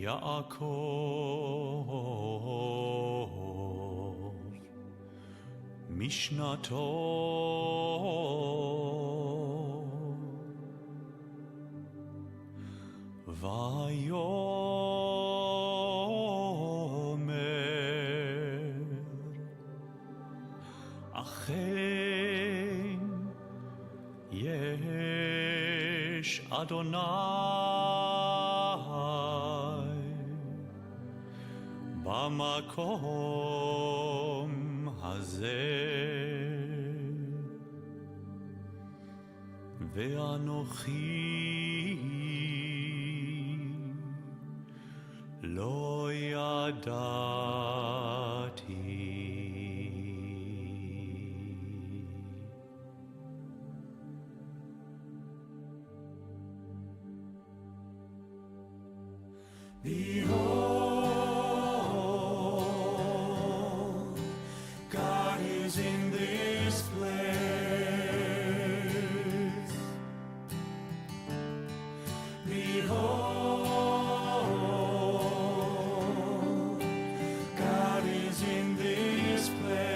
יעקב משנתו ויאמר אכן יש אדוני במקום הזה ואנוכי לא ידעתי. Behold, God is in this place. Behold, God is in this place.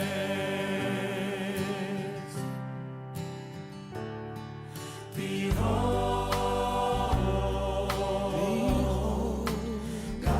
Behold, God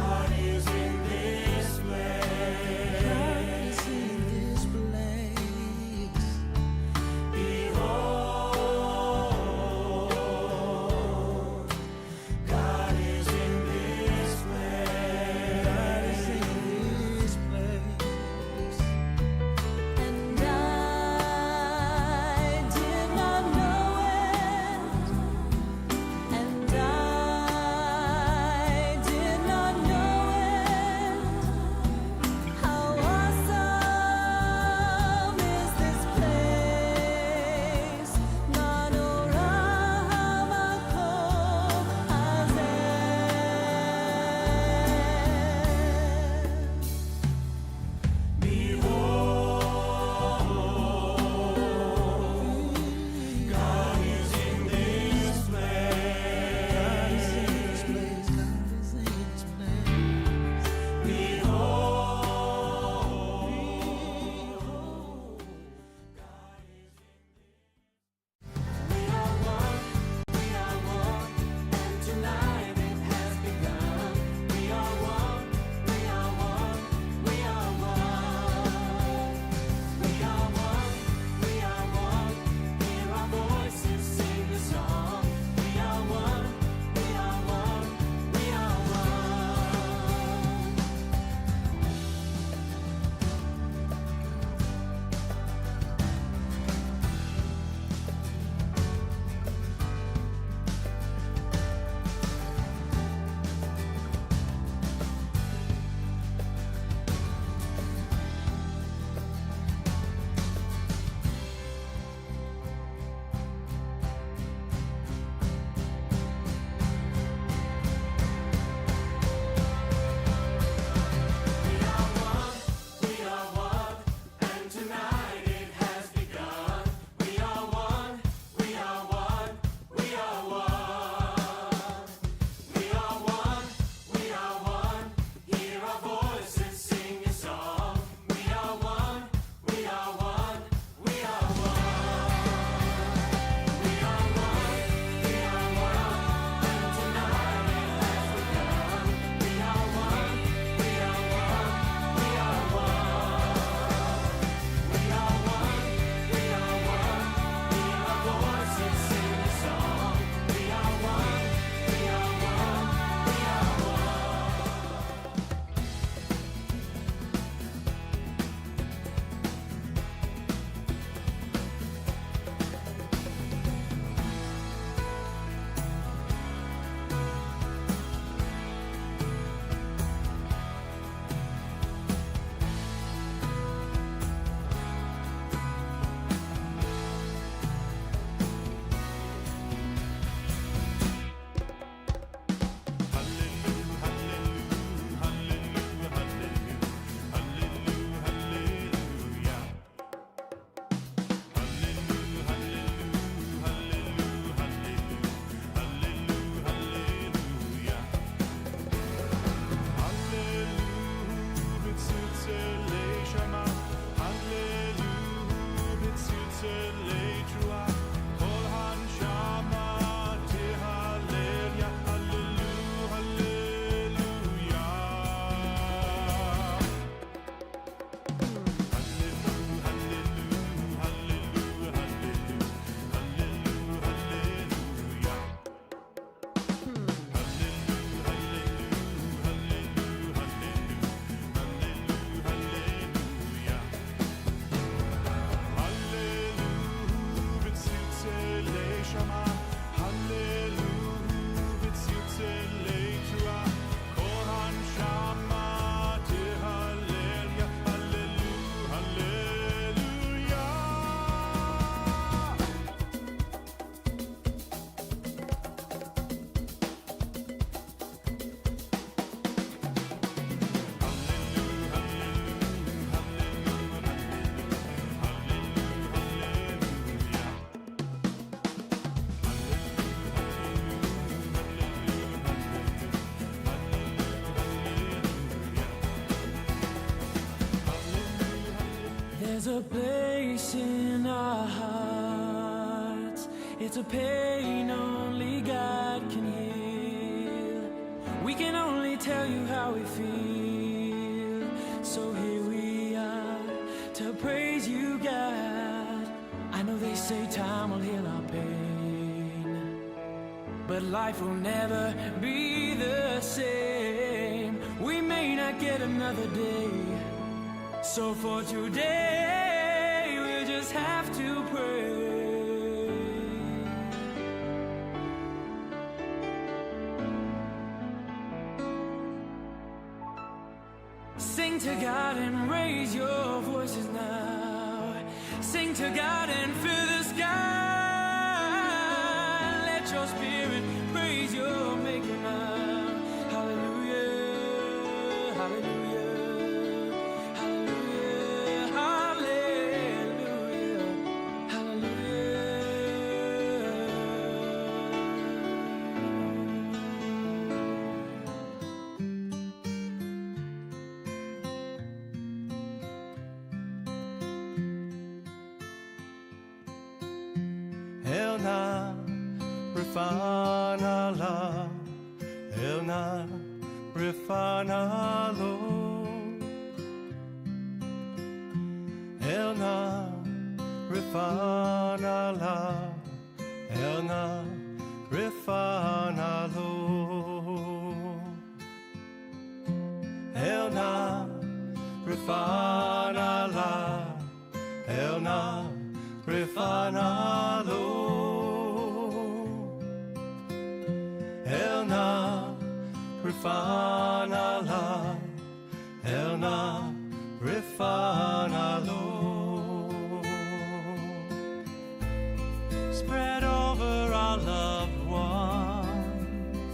There's a place in our hearts. It's a pain only God can heal. We can only tell you how we feel. So here we are to praise you, God. I know they say time will heal our pain, but life will never be the same. We may not get another day. So for today, we'll just have to pray. Sing to God and raise your voices now. Sing to God and fill the sky. Let your spirit praise your Maker now. Hallelujah, hallelujah. Elna Rifana La Elna Rifana Lo Elna Rifana La Elna Rifana Lo Elna Rifana La Elna Rifana Lo Elna Rifana La Elna Rifana Lo. Spread over our loved ones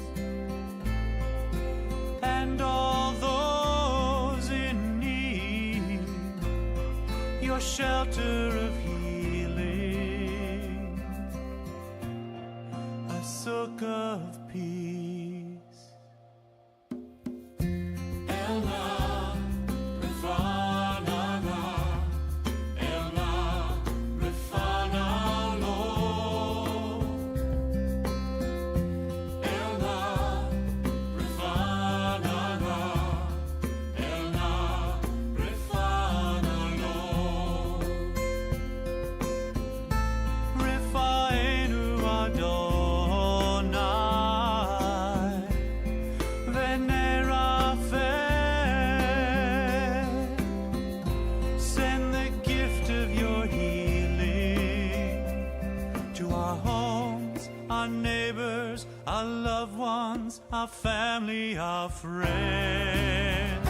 and all those in need, your shelter of healing, a silk of peace. Our loved ones, our family, our friends.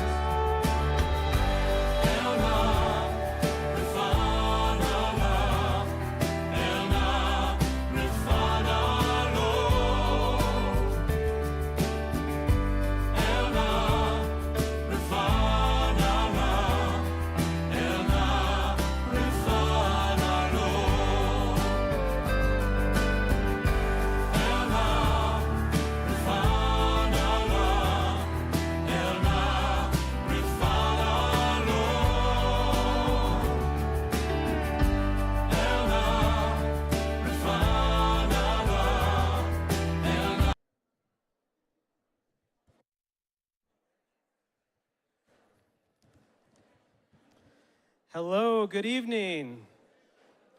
Hello, good evening.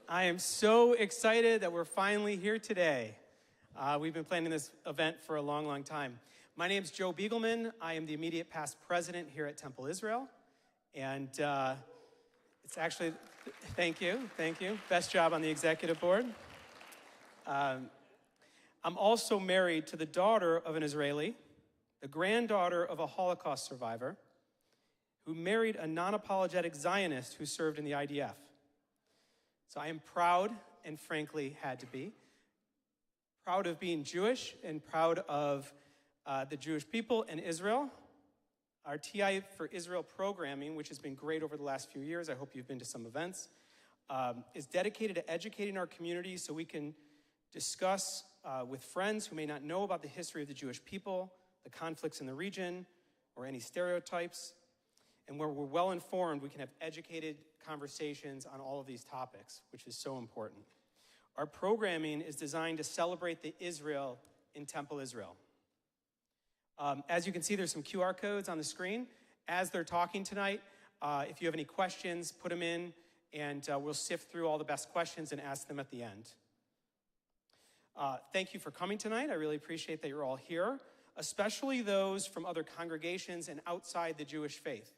I am so excited that we're finally here today. We've been planning this event for a long, long time. My name is Joe Beagleman. I am the immediate past president here at Temple Israel. And it's actually, thank you. Best job on the executive board. I'm also married to the daughter of an Israeli, the granddaughter of a Holocaust survivor, who married a non-apologetic Zionist who served in the IDF. So I am proud, and frankly had to be, proud of being Jewish and proud of the Jewish people and Israel. Our TI for Israel programming, which has been great over the last few years, I hope you've been to some events, is dedicated to educating our community so we can discuss with friends who may not know about the history of the Jewish people, the conflicts in the region, or any stereotypes. And where we're well informed, we can have educated conversations on all of these topics, which is so important. Our programming is designed to celebrate the Israel in Temple Israel. As you can see, there's some QR codes on the screen. As they're talking tonight, if you have any questions, put them in, and we'll sift through all the best questions and ask them at the end. Thank you for coming tonight. I really appreciate that you're all here, especially those from other congregations and outside the Jewish faith.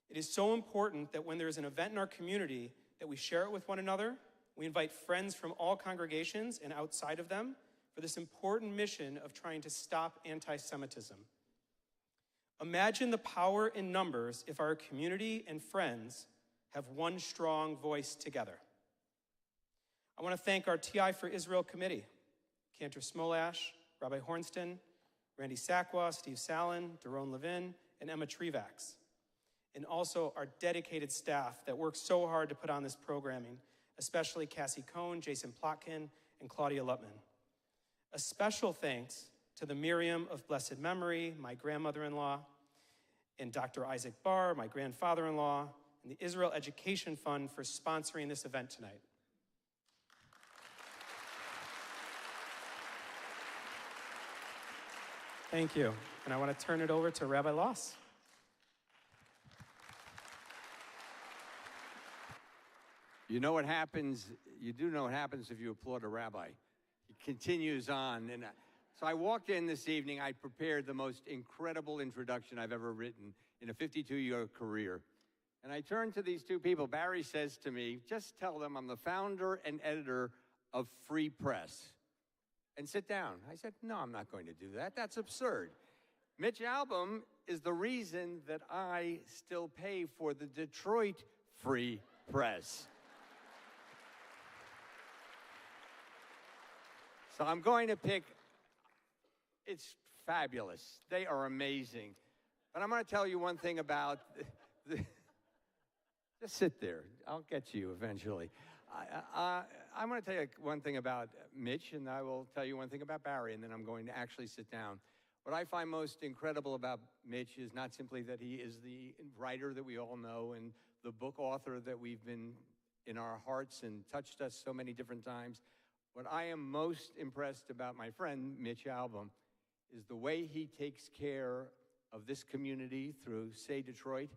It is so important that when there's an event in our community that we share it with one another. We invite friends from all congregations and outside of them for this important mission of trying to stop anti-Semitism. Imagine the power in numbers if our community and friends have one strong voice together. I want to thank our TI for Israel committee, Cantor Smolash, Rabbi Hornston, Randy Sakwa, Steve Sallin, Daron Levin, and Emma Trevax, and also our dedicated staff that works so hard to put on this programming, especially Cassie Cohn, Jason Plotkin, and Claudia Lutman. A special thanks to the Miriam of blessed memory, my grandmother-in-law, and Dr. Isaac Barr, my grandfather-in-law, and the Israel Education Fund for sponsoring this event tonight. Thank you. And I want to turn it over to Rabbi Loss. You know what happens, you do know what happens if you applaud a rabbi. He continues on. And so I walked in this evening, I prepared the most incredible introduction I've ever written in a 52-year career. And I turned to these two people. Bari says to me, just tell them I'm the founder and editor of Free Press. And sit down. I said, no, I'm not going to do that. That's absurd. Mitch Albom is the reason that I still pay for the Detroit Free Press. So I'm going to pick, it's fabulous. They are amazing. But I'm going to tell you one thing about, just sit there. I'll get to you eventually. I'm going to tell you one thing about Mitch, and I will tell you one thing about Bari, and then I'm going to actually sit down. What I find most incredible about Mitch is not simply that he is the writer that we all know and the book author that we've been in our hearts and touched us so many different times. What I am most impressed about my friend, Mitch Albom, is the way he takes care of this community through Say Detroit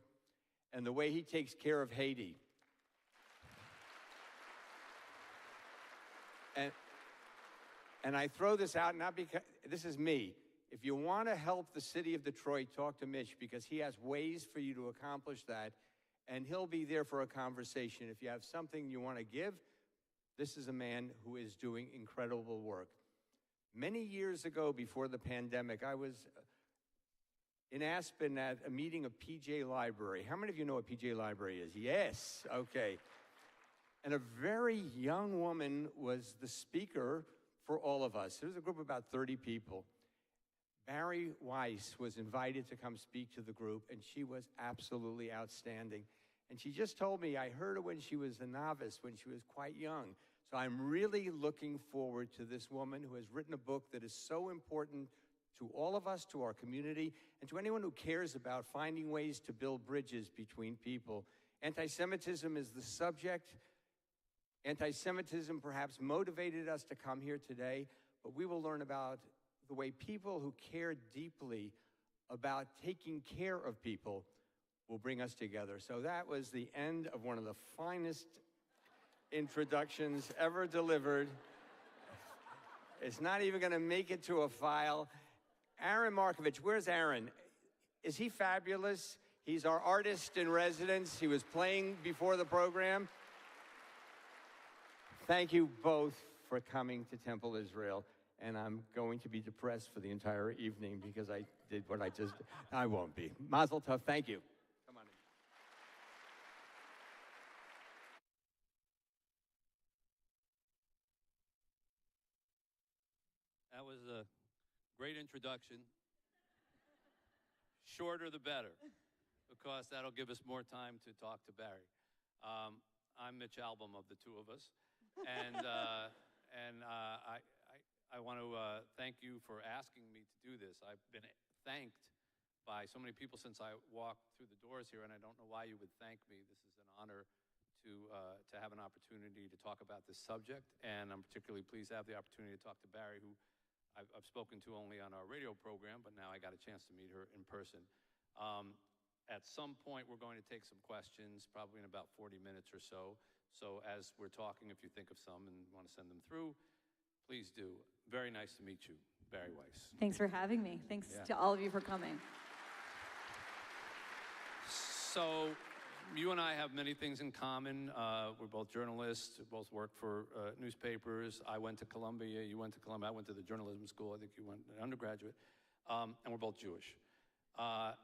and the way he takes care of Haiti. And I throw this out not because, this is me. If you want to help the city of Detroit, talk to Mitch because he has ways for you to accomplish that, and he'll be there for a conversation. If you have something you want to give, this is a man who is doing incredible work. Many years ago, before the pandemic, I was in Aspen at a meeting of PJ Library. How many of you know what PJ Library is? Yes, okay. And a very young woman was the speaker for all of us. There was a group of about 30 people. Bari Weiss was invited to come speak to the group, and she was absolutely outstanding. And she just told me, I heard her when she was a novice, when she was quite young. So I'm really looking forward to this woman who has written a book that is so important to all of us, to our community, and to anyone who cares about finding ways to build bridges between people. Anti-Semitism is the subject. Anti-Semitism perhaps motivated us to come here today, but we will learn about the way people who care deeply about taking care of people will bring us together. So that was the end of one of the finest introductions ever delivered. It's not even going to make it to a file. Aaron Markovich, where's Aaron? Is he fabulous? He's our artist in residence. He was playing before the program. Thank you both for coming to Temple Israel. And I'm going to be depressed for the entire evening because I did what I just did. I won't be. Mazel tov, thank you. Come on in. That was a great introduction. Shorter the better, because that'll give us more time to talk to Bari. I'm Mitch Albom of the two of us. And I want to thank you for asking me to do this. I've been thanked by so many people since I walked through the doors here, and I don't know why you would thank me. This is an honor to have an opportunity to talk about this subject, and I'm particularly pleased to have the opportunity to talk to Bari, who I've spoken to only on our radio program, but now I got a chance to meet her in person. At some point, we're going to take some questions, probably in about 40 minutes or so. So as we're talking, if you think of some and want to send them through, please do. Very nice to meet you, Bari Weiss. Thanks for having me. Thanks to all of you for coming. So you and I have many things in common. We're both journalists, we both work for newspapers. I went to Columbia, you went to Columbia, I went to the journalism school, I think you went undergraduate, and we're both Jewish.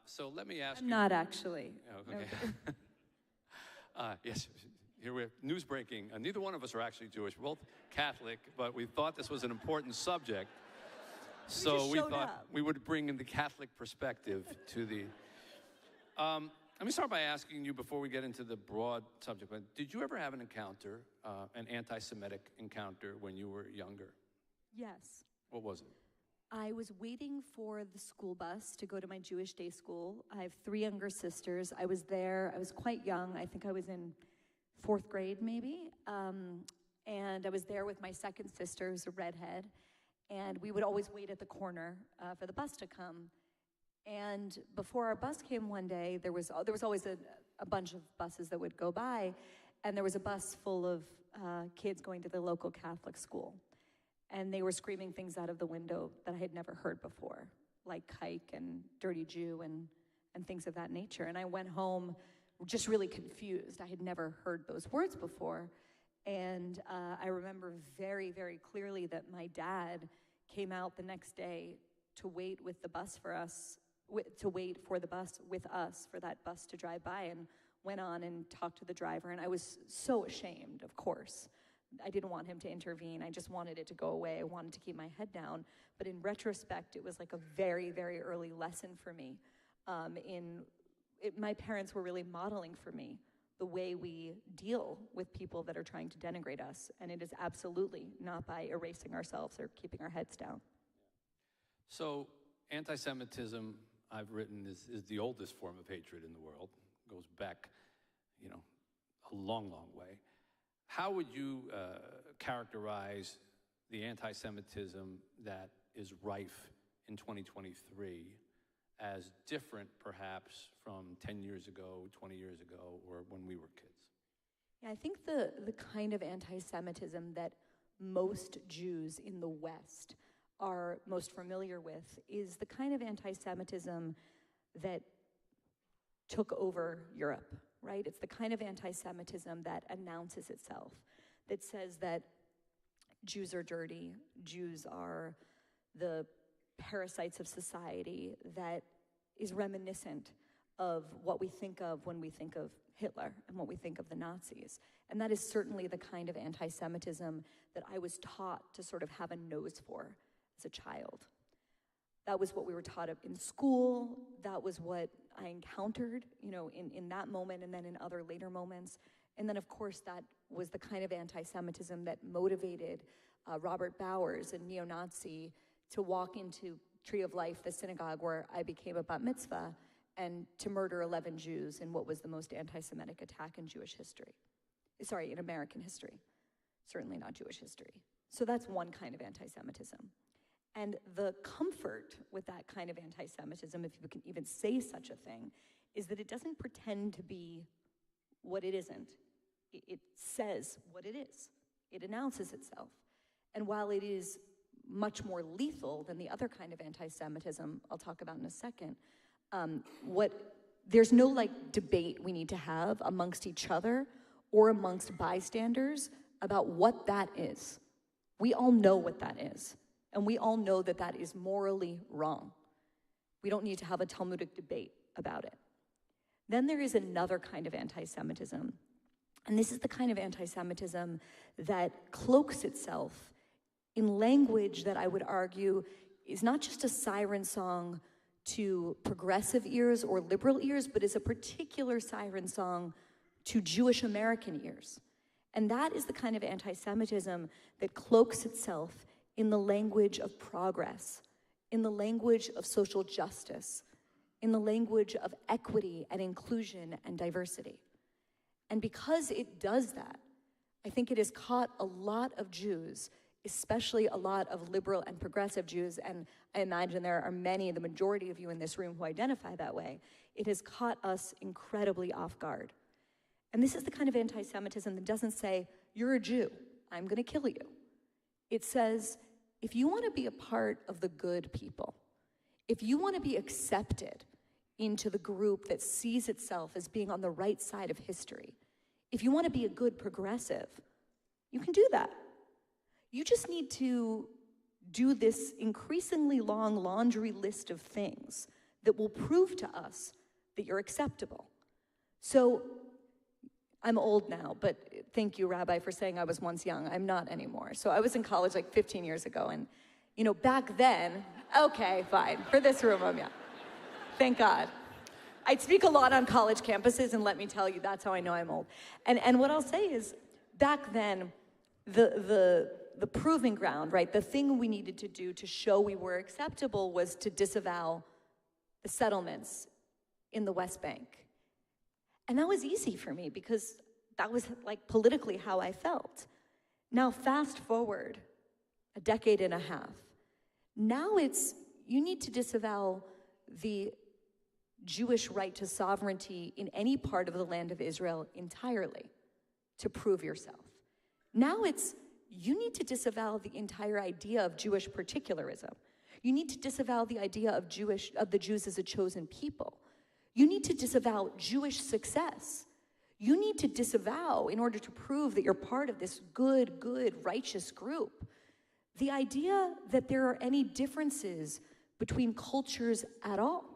So let me ask you. Not actually. Oh, okay. Yes, here we have news breaking. Neither one of us are actually Jewish. We're both Catholic, but we thought this was an important subject. So we thought we would bring in the Catholic perspective to the... let me start by asking you, before we get into the broad subject, but did you ever have an encounter, an anti-Semitic encounter when you were younger? Yes. What was it? I was waiting for the school bus to go to my Jewish day school. I have 3 younger sisters. I was there. I was quite young. I think I was in 4th grade, maybe. And I was there with my second sister, who's a redhead. And we would always wait at the corner for the bus to come. And before our bus came one day, there was always a bunch of buses that would go by. And there was a bus full of kids going to the local Catholic school. And they were screaming things out of the window that I had never heard before, like kike and dirty Jew and things of that nature. And I went home just really confused. I had never heard those words before. And I remember very, very clearly that my dad came out the next day to wait with the bus for us, to wait for the bus with us, for that bus to drive by, and went on and talked to the driver. And I was so ashamed, of course. I didn't want him to intervene. I just wanted it to go away. I wanted to keep my head down. But in retrospect, it was like a very, very early lesson for me. My parents were really modeling for me the way we deal with people that are trying to denigrate us. And it is absolutely not by erasing ourselves or keeping our heads down. So anti-Semitism, I've written, is the oldest form of hatred in the world. It goes back, a long, long way. How would you characterize the anti-Semitism that is rife in 2023 as different, perhaps, from 10 years ago, 20 years ago, or when we were kids? Yeah, I think the kind of anti-Semitism that most Jews in the West are most familiar with is the kind of anti-Semitism that took over Europe, right? It's the kind of anti-Semitism that announces itself, that says that Jews are dirty, Jews are the parasites of society, that is reminiscent of what we think of when we think of Hitler and what we think of the Nazis. And that is certainly the kind of anti-Semitism that I was taught to sort of have a nose for as a child. That was what we were taught in school. That was what I encountered, in that moment and then in other later moments. And then, of course, that was the kind of anti-Semitism that motivated Robert Bowers, a neo-Nazi, to walk into Tree of Life, the synagogue where I became a bat mitzvah, and to murder 11 Jews in what was the most anti-Semitic attack in Jewish history. Sorry, in American history. Certainly not Jewish history. So that's one kind of anti-Semitism. And the comfort with that kind of anti-Semitism, if you can even say such a thing, is that it doesn't pretend to be what it isn't. It says what it is. It announces itself. And while it is much more lethal than the other kind of anti-Semitism I'll talk about in a second, there's no debate we need to have amongst each other or amongst bystanders about what that is. We all know what that is. And we all know that that is morally wrong. We don't need to have a Talmudic debate about it. Then there is another kind of anti-Semitism. And this is the kind of anti-Semitism that cloaks itself in language that I would argue is not just a siren song to progressive ears or liberal ears, but is a particular siren song to Jewish American ears. And that is the kind of anti-Semitism that cloaks itself in the language of progress, in the language of social justice, in the language of equity and inclusion and diversity. And because it does that, I think it has caught a lot of Jews, especially a lot of liberal and progressive Jews, and I imagine there are many, the majority of you in this room who identify that way. It has caught us incredibly off guard. And this is the kind of anti-Semitism that doesn't say, you're a Jew, I'm gonna kill you. It says, if you wanna be a part of the good people, if you wanna be accepted into the group that sees itself as being on the right side of history, if you wanna be a good progressive, you can do that. You just need to do this increasingly long laundry list of things that will prove to us that you're acceptable. So, I'm old now, but thank you, Rabbi, for saying I was once young. I'm not anymore. So I was in college like 15 years ago, and back then, okay, fine, for this room, I'm young. Thank God. I'd speak a lot on college campuses, and let me tell you, that's how I know I'm old. And what I'll say is, back then, the proving ground, right, the thing we needed to do to show we were acceptable was to disavow the settlements in the West Bank. And that was easy for me because that was like politically how I felt. Now fast forward a decade and a half. Now it's, you need to disavow the Jewish right to sovereignty in any part of the land of Israel entirely to prove yourself. Now it's, you need to disavow the entire idea of Jewish particularism. You need to disavow the idea of the Jews as a chosen people. You need to disavow Jewish success. You need to disavow, in order to prove that you're part of this good, righteous group, the idea that there are any differences between cultures at all.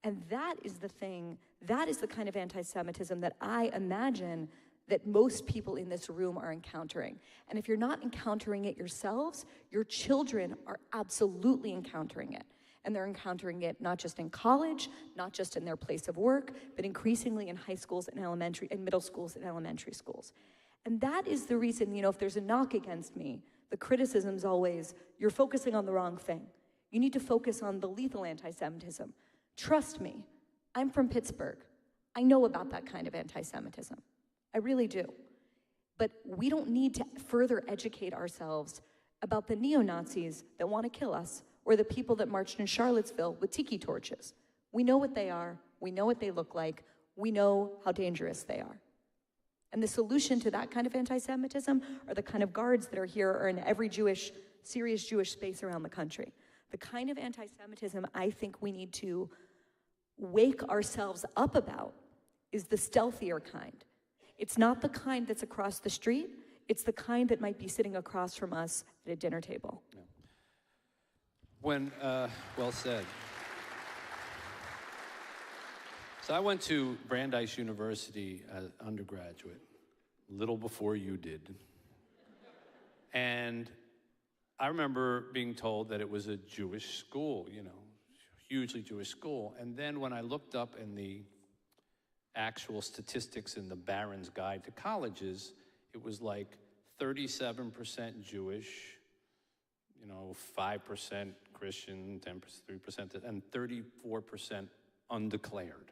And that is the thing, that is the kind of anti-Semitism that I imagine that most people in this room are encountering. And if you're not encountering it yourselves, your children are absolutely encountering it. And they're encountering it not just in college, not just in their place of work, but increasingly in high schools and middle schools and elementary schools. And that is the reason, if there's a knock against me, the criticism's always, you're focusing on the wrong thing. You need to focus on the lethal anti-Semitism. Trust me, I'm from Pittsburgh. I know about that kind of anti-Semitism. I really do. But we don't need to further educate ourselves about the neo-Nazis that want to kill us, or the people that marched in Charlottesville with tiki torches. We know what they are, we know what they look like, we know how dangerous they are. And the solution to that kind of anti-Semitism are the kind of guards that are here or in every serious Jewish space around the country. The kind of anti-Semitism I think we need to wake ourselves up about is the stealthier kind. It's not the kind that's across the street, it's the kind that might be sitting across from us at a dinner table. Yeah. Well said. So I went to Brandeis University as undergraduate, a little before you did. And I remember being told that it was a Jewish school, hugely Jewish school. And then when I looked up in the actual statistics in the Barron's Guide to Colleges, it was like 37% Jewish, 5% Christian, 3%, and 34% undeclared.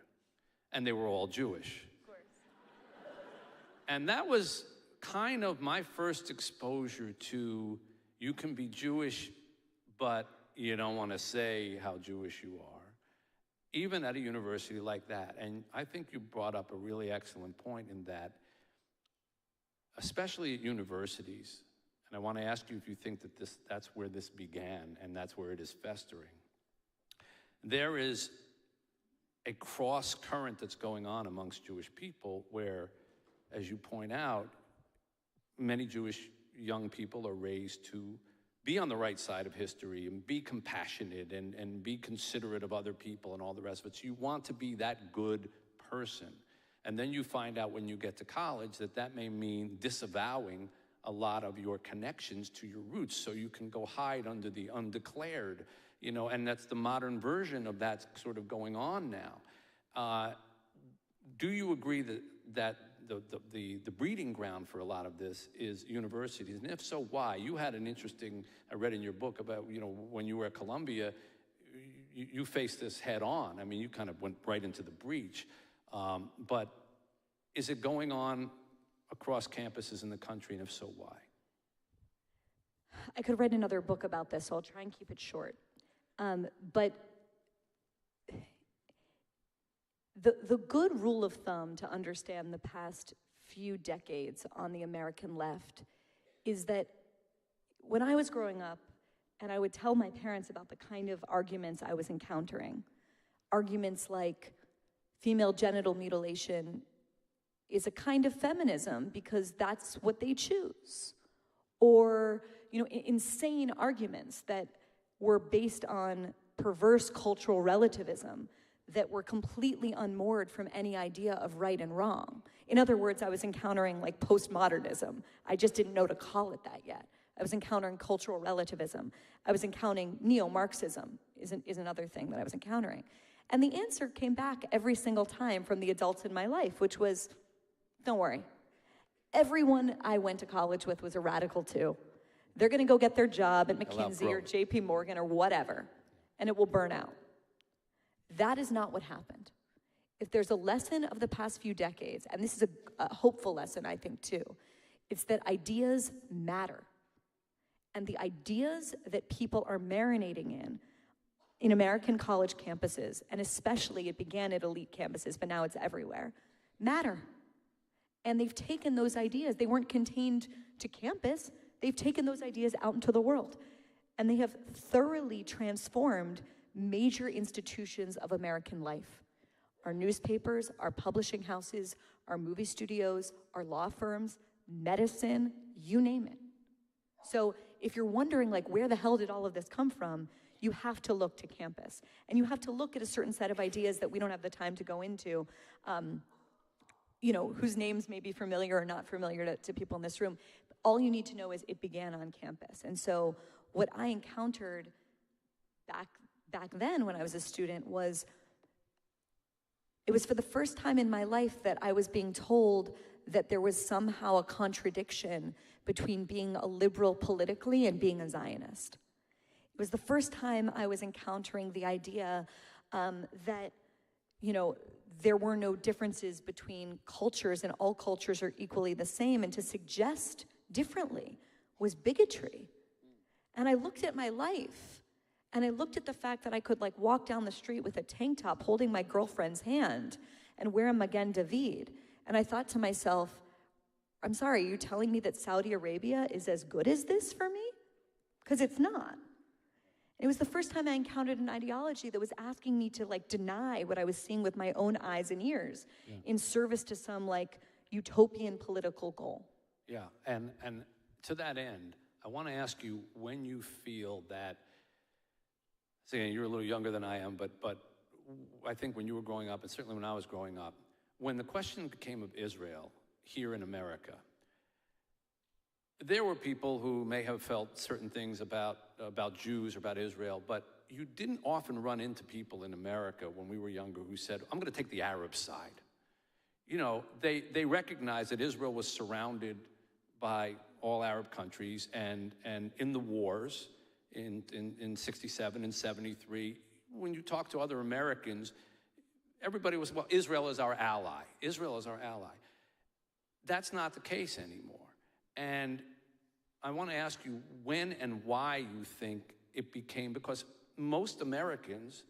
And they were all Jewish. Of course. And that was kind of my first exposure to, you can be Jewish, but you don't want to say how Jewish you are, even at a university like that. And I think you brought up a really excellent point in that, especially at universities, and I want to ask you if you think that that's where this began and that's where it is festering. There is a cross current that's going on amongst Jewish people where, as you point out, many Jewish young people are raised to be on the right side of history and be compassionate and be considerate of other people and all the rest of it. So you want to be that good person. And then you find out when you get to college that may mean disavowing a lot of your connections to your roots, so you can go hide under the undeclared, and that's the modern version of that sort of going on now. Do you agree that the breeding ground for a lot of this is universities? And if so, why? You had an interesting, I read in your book about, when you were at Columbia, you faced this head on. I mean, you kind of went right into the breach. But is it going on across campuses in the country, and if so, why? I could write another book about this, so I'll try and keep it short. But the good rule of thumb to understand the past few decades on the American left is that when I was growing up, and I would tell my parents about the kind of arguments I was encountering, arguments like female genital mutilation is a kind of feminism because that's what they choose. Or, insane arguments that were based on perverse cultural relativism that were completely unmoored from any idea of right and wrong. In other words, I was encountering like postmodernism. I just didn't know to call it that yet. I was encountering cultural relativism. I was encountering neo-Marxism is another thing that I was encountering. And the answer came back every single time from the adults in my life, which was, don't worry. Everyone I went to college with was a radical too. They're gonna go get their job at McKinsey or JP Morgan or whatever, and it will burn out. That is not what happened. If there's a lesson of the past few decades, and this is a hopeful lesson, I think, too, it's that ideas matter. And the ideas that people are marinating in American college campuses, and especially it began at elite campuses, but now it's everywhere, matter. And they've taken those ideas. They weren't contained to campus. They've taken those ideas out into the world. And they have thoroughly transformed major institutions of American life. Our newspapers, our publishing houses, our movie studios, our law firms, medicine, you name it. So if you're wondering, like, where the hell did all of this come from, you have to look to campus. And you have to look at a certain set of ideas that we don't have the time to go into, whose names may be familiar or not familiar to people in this room. All you need to know is it began on campus. And so what I encountered back then when I was a student was, it was for the first time in my life that I was being told that there was somehow a contradiction between being a liberal politically and being a Zionist. It was the first time I was encountering the idea that, there were no differences between cultures and all cultures are equally the same, and to suggest differently was bigotry. And I looked at my life, and I looked at the fact that I could walk down the street with a tank top holding my girlfriend's hand and wear a Magen David. And I thought to myself, I'm sorry, are you telling me that Saudi Arabia is as good as this for me? Because it's not. It was the first time I encountered an ideology that was asking me to deny what I was seeing with my own eyes and ears in service to some utopian political goal. Yeah, and to that end, I want to ask you when you feel that, you're a little younger than I am, but I think when you were growing up, and certainly when I was growing up, when the question came of Israel here in America, there were people who may have felt certain things about Jews or about Israel, but you didn't often run into people in America when we were younger who said, I'm going to take the Arab side. They recognized that Israel was surrounded by all Arab countries, and in the wars in 67 and 73, when you talk to other Americans, everybody was, well, Israel is our ally. Israel is our ally. That's not the case anymore. And I want to ask you when and why you think it became, because most Americans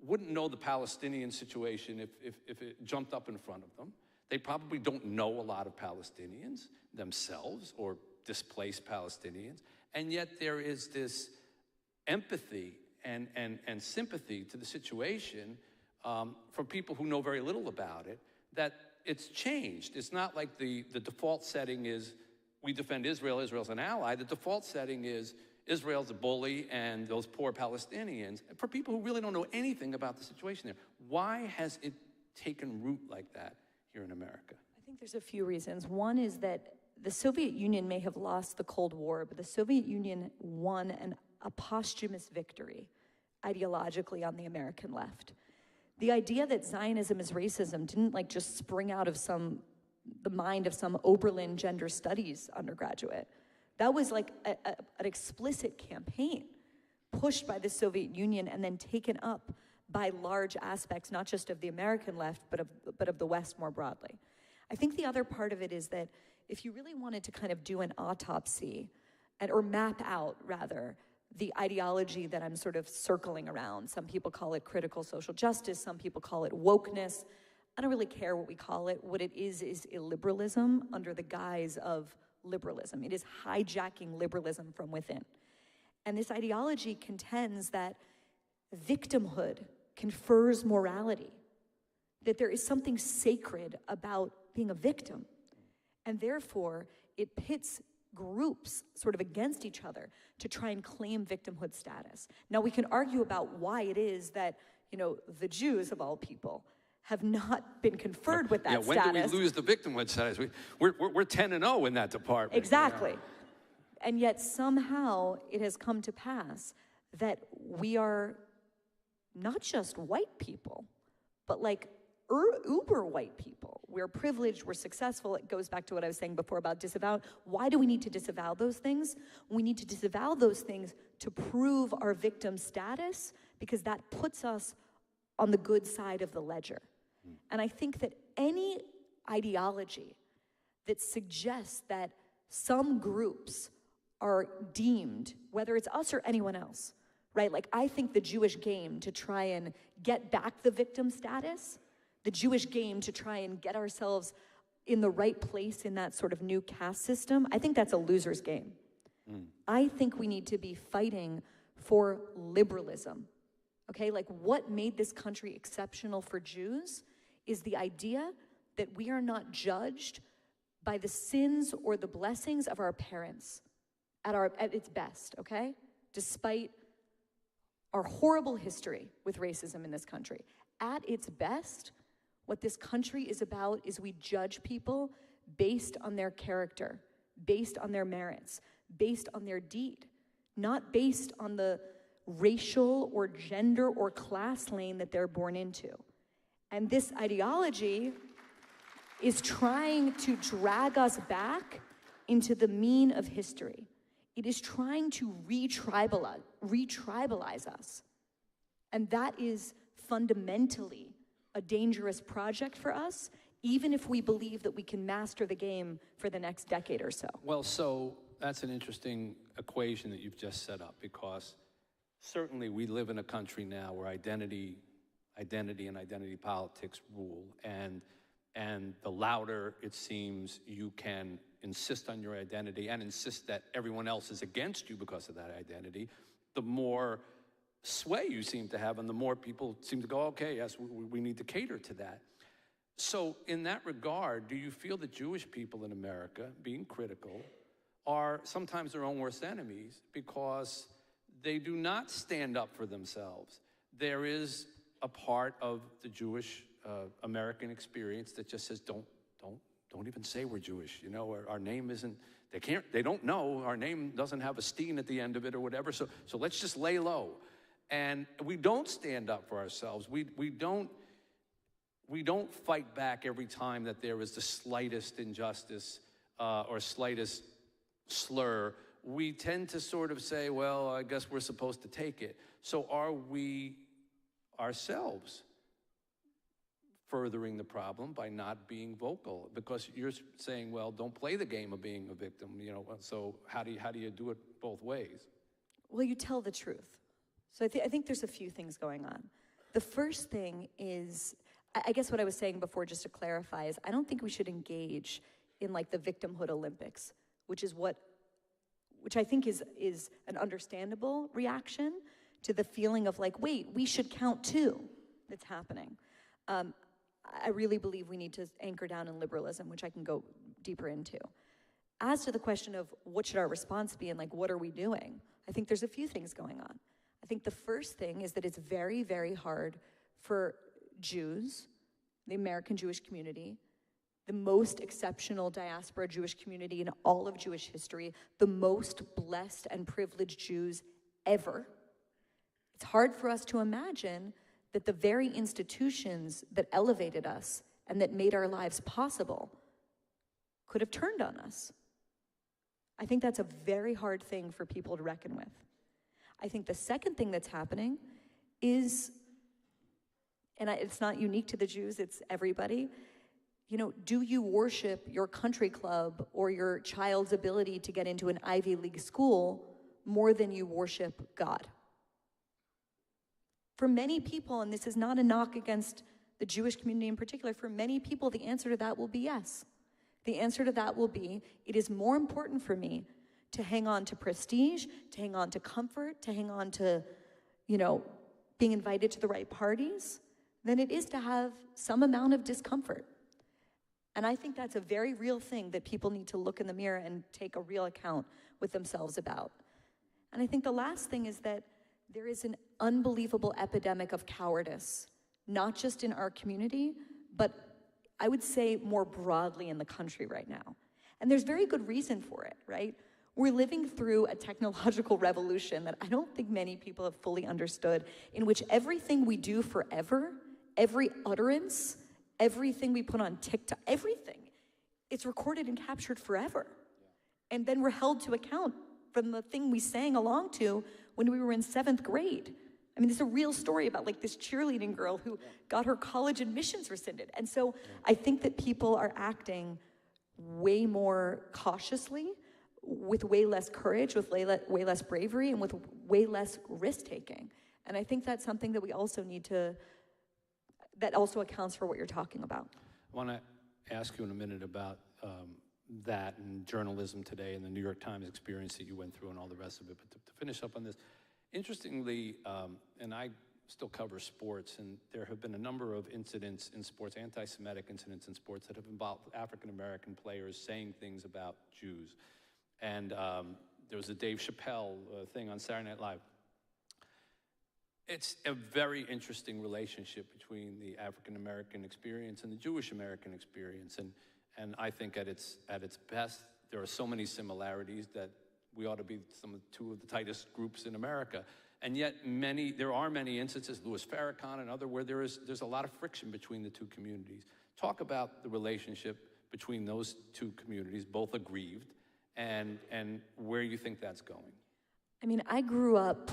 wouldn't know the Palestinian situation if it jumped up in front of them. They probably don't know a lot of Palestinians themselves or displaced Palestinians. And yet there is this empathy and sympathy to the situation from people who know very little about it, that it's changed. It's not like the default setting is we defend Israel, Israel's an ally. The default setting is Israel's a bully and those poor Palestinians. For people who really don't know anything about the situation there, why has it taken root like that here in America? I think there's a few reasons. One is that the Soviet Union may have lost the Cold War, but the Soviet Union won a posthumous victory ideologically on the American left. The idea that Zionism is racism didn't just spring out of the mind of some Oberlin gender studies undergraduate. That was an explicit campaign pushed by the Soviet Union and then taken up by large aspects, not just of the American left, but of the West more broadly. I think the other part of it is that if you really wanted to kind of do an autopsy, or map out, rather, the ideology that I'm sort of circling around. Some people call it critical social justice, some people call it wokeness. I don't really care what we call it. What it is illiberalism under the guise of liberalism. It is hijacking liberalism from within. And this ideology contends that victimhood confers morality, that there is something sacred about being a victim. And therefore, it pits groups sort of against each other to try and claim victimhood status. Now, we can argue about why it is that, the Jews, of all people, have not been conferred with that when status. When do we lose the victimhood status? We're 10-0 in that department. Exactly. And yet somehow it has come to pass that we are not just white people, but like uber white people. We're privileged, we're successful. It goes back to what I was saying before about disavow. Why do we need to disavow those things? We need to disavow those things to prove our victim status, because that puts us on the good side of the ledger. And I think that any ideology that suggests that some groups are deemed, whether it's us or anyone else, right? Like, I think the Jewish game to try and get back the victim status, the Jewish game to try and get ourselves in the right place in that sort of new caste system, I think that's a loser's game. I think we need to be fighting for liberalism, okay? Like, what made this country exceptional for Jews is the idea that we are not judged by the sins or the blessings of our parents at its best, okay? Despite our horrible history with racism in this country. At its best, what this country is about is we judge people based on their character, based on their merits, based on their deed, not based on the racial or gender or class lane that they're born into. And this ideology is trying to drag us back into the mean of history. It is trying to re-tribalize us. And that is fundamentally a dangerous project for us, even if we believe that we can master the game for the next decade or so. Well, so that's an interesting equation that you've just set up, because certainly we live in a country now where identity and identity politics rule, and the louder it seems you can insist on your identity and insist that everyone else is against you because of that identity, the more sway you seem to have, and the more people seem to go, okay, yes, we need to cater to that. So in that regard, do you feel that Jewish people in America, being critical, are sometimes their own worst enemies because they do not stand up for themselves? There is a part of the Jewish American experience that just says, don't even say we're Jewish. Our name isn't, they don't know, our name doesn't have a steen at the end of it or whatever, so let's just lay low. And we don't stand up for ourselves. We don't fight back every time that there is the slightest injustice or slightest slur. We tend to sort of say, well, I guess we're supposed to take it. So are we ourselves furthering the problem by not being vocal? Because you're saying, well, don't play the game of being a victim, so how do you do it both ways? Well, you tell the truth. So I think there's a few things going on. The first thing is, I guess what I was saying before, just to clarify, is I don't think we should engage in like the victimhood Olympics, which I think is an understandable reaction to the feeling of like, wait, we should count too, that's happening. I really believe we need to anchor down in liberalism, which I can go deeper into. As to the question of what should our response be and like, what are we doing? I think there's a few things going on. I think the first thing is that it's very, very hard for Jews, the American Jewish community, the most exceptional diaspora Jewish community in all of Jewish history, the most blessed and privileged Jews ever. It's hard for us to imagine that the very institutions that elevated us and that made our lives possible could have turned on us. I think that's a very hard thing for people to reckon with. I think the second thing that's happening is, it's not unique to the Jews, it's everybody, do you worship your country club or your child's ability to get into an Ivy League school more than you worship God? For many people, and this is not a knock against the Jewish community in particular, for many people, the answer to that will be yes. The answer to that will be, it is more important for me to hang on to prestige, to hang on to comfort, to hang on to, being invited to the right parties, than it is to have some amount of discomfort. And I think that's a very real thing that people need to look in the mirror and take a real account with themselves about. And I think the last thing is that there is an unbelievable epidemic of cowardice, not just in our community, but I would say more broadly in the country right now. And there's very good reason for it, right? We're living through a technological revolution that I don't think many people have fully understood, in which everything we do forever, every utterance, everything we put on TikTok, everything, it's recorded and captured forever. And then we're held to account from the thing we sang along to when we were in 7th grade. I mean, this is a real story about like this cheerleading girl who got her college admissions rescinded. And so I think that people are acting way more cautiously, with way less courage, with way less bravery, and with way less risk-taking. And I think that's something that we also need to, that also accounts for what you're talking about. I want to ask you in a minute about that and journalism today and the New York Times experience that you went through and all the rest of it. But to finish up on this, interestingly, and I still cover sports, and there have been a number of incidents in sports, anti-Semitic incidents in sports, that have involved African-American players saying things about Jews. And there was a Dave Chappelle thing on Saturday Night Live. It's a very interesting relationship between the African-American experience and the Jewish-American experience. And I think at its best, there are so many similarities that we ought to be two of the tightest groups in America. And yet there are many instances, Louis Farrakhan and other, where there's a lot of friction between the two communities. Talk about the relationship between those two communities, both aggrieved, and where you think that's going. I mean, I grew up,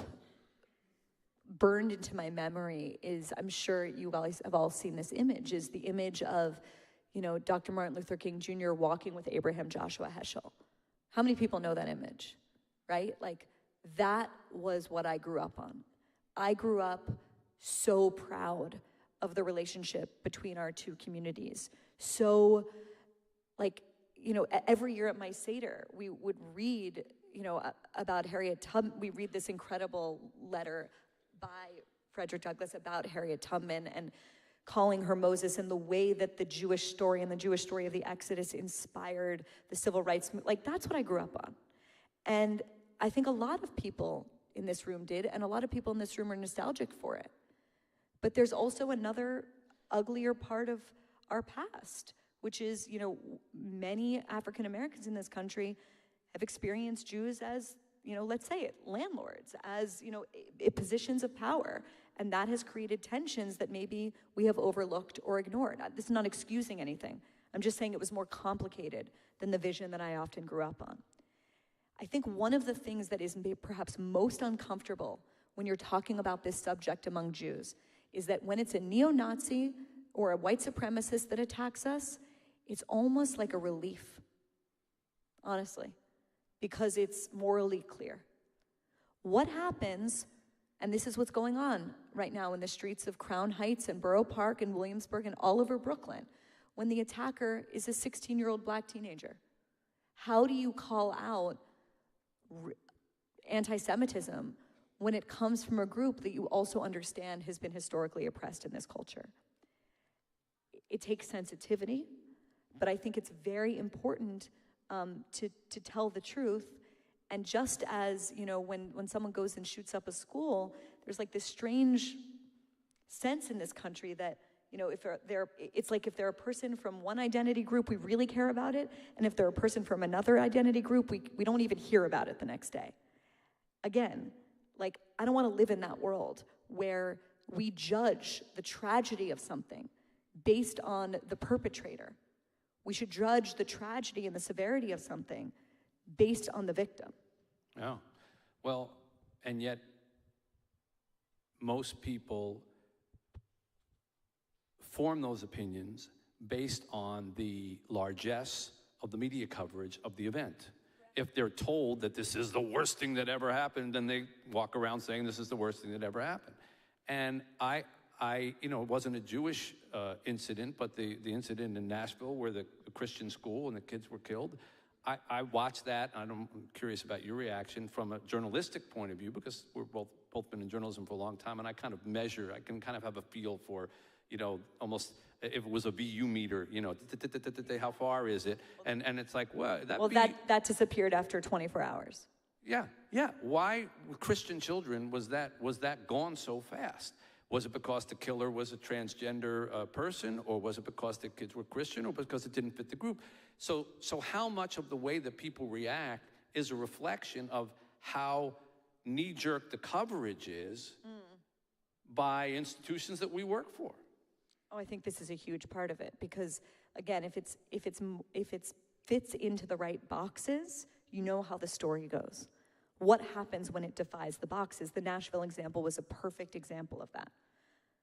burned into my memory is, I'm sure you guys have all seen this image, is the image of, Dr. Martin Luther King Jr. walking with Abraham Joshua Heschel. How many people know that image, right? Like, that was what I grew up on. I grew up so proud of the relationship between our two communities. So, every year at my Seder, we would read, about Harriet Tubman. We read this incredible letter by Frederick Douglass about Harriet Tubman and calling her Moses, and the way that the Jewish story and the Jewish story of the Exodus inspired the civil rights movement. Like, that's what I grew up on. And I think a lot of people in this room did, and a lot of people in this room are nostalgic for it. But there's also another uglier part of our past, which is, many African Americans in this country have experienced Jews as, let's say it, landlords, as, positions of power. And that has created tensions that maybe we have overlooked or ignored. This is not excusing anything. I'm just saying it was more complicated than the vision that I often grew up on. I think one of the things that is perhaps most uncomfortable when you're talking about this subject among Jews is that when it's a neo-Nazi or a white supremacist that attacks us, it's almost like a relief, honestly, because it's morally clear. What happens, and this is what's going on right now in the streets of Crown Heights and Borough Park and Williamsburg and all over Brooklyn, when the attacker is a 16-year-old black teenager? How do you call out anti-Semitism when it comes from a group that you also understand has been historically oppressed in this culture? It takes sensitivity, but I think it's very important to tell the truth. And just as, when someone goes and shoots up a school, there's like this strange sense in this country that, it's like if they're a person from one identity group, we really care about it. And if they're a person from another identity group, we don't even hear about it the next day. Again, I don't want to live in that world where we judge the tragedy of something based on the perpetrator. We should judge the tragedy and the severity of something based on the victim. Yeah. Well, and yet most people form those opinions based on the largesse of the media coverage of the event. If they're told that this is the worst thing that ever happened, then they walk around saying this is the worst thing that ever happened. And I you know, it wasn't a Jewish incident, but the incident in Nashville where the Christian school and the kids were killed, I watched that, and I'm curious about your reaction from a journalistic point of view, because we're both been in journalism for a long time, and I kind of measure, I can kind of have a feel for, you know, almost if it was a VU meter, you know, how far is it? And it's like, well, that disappeared after 24 hours. Yeah. Why with Christian children was that gone so fast? Was it because the killer was a transgender person, or was it because the kids were Christian, or because it didn't fit the group? So how much of the way that people react is a reflection of how knee-jerk the coverage is by institutions that we work for? Oh, I think this is a huge part of it, because again, if it fits into the right boxes, you know how the story goes. What happens when it defies the boxes? The Nashville example was a perfect example of that.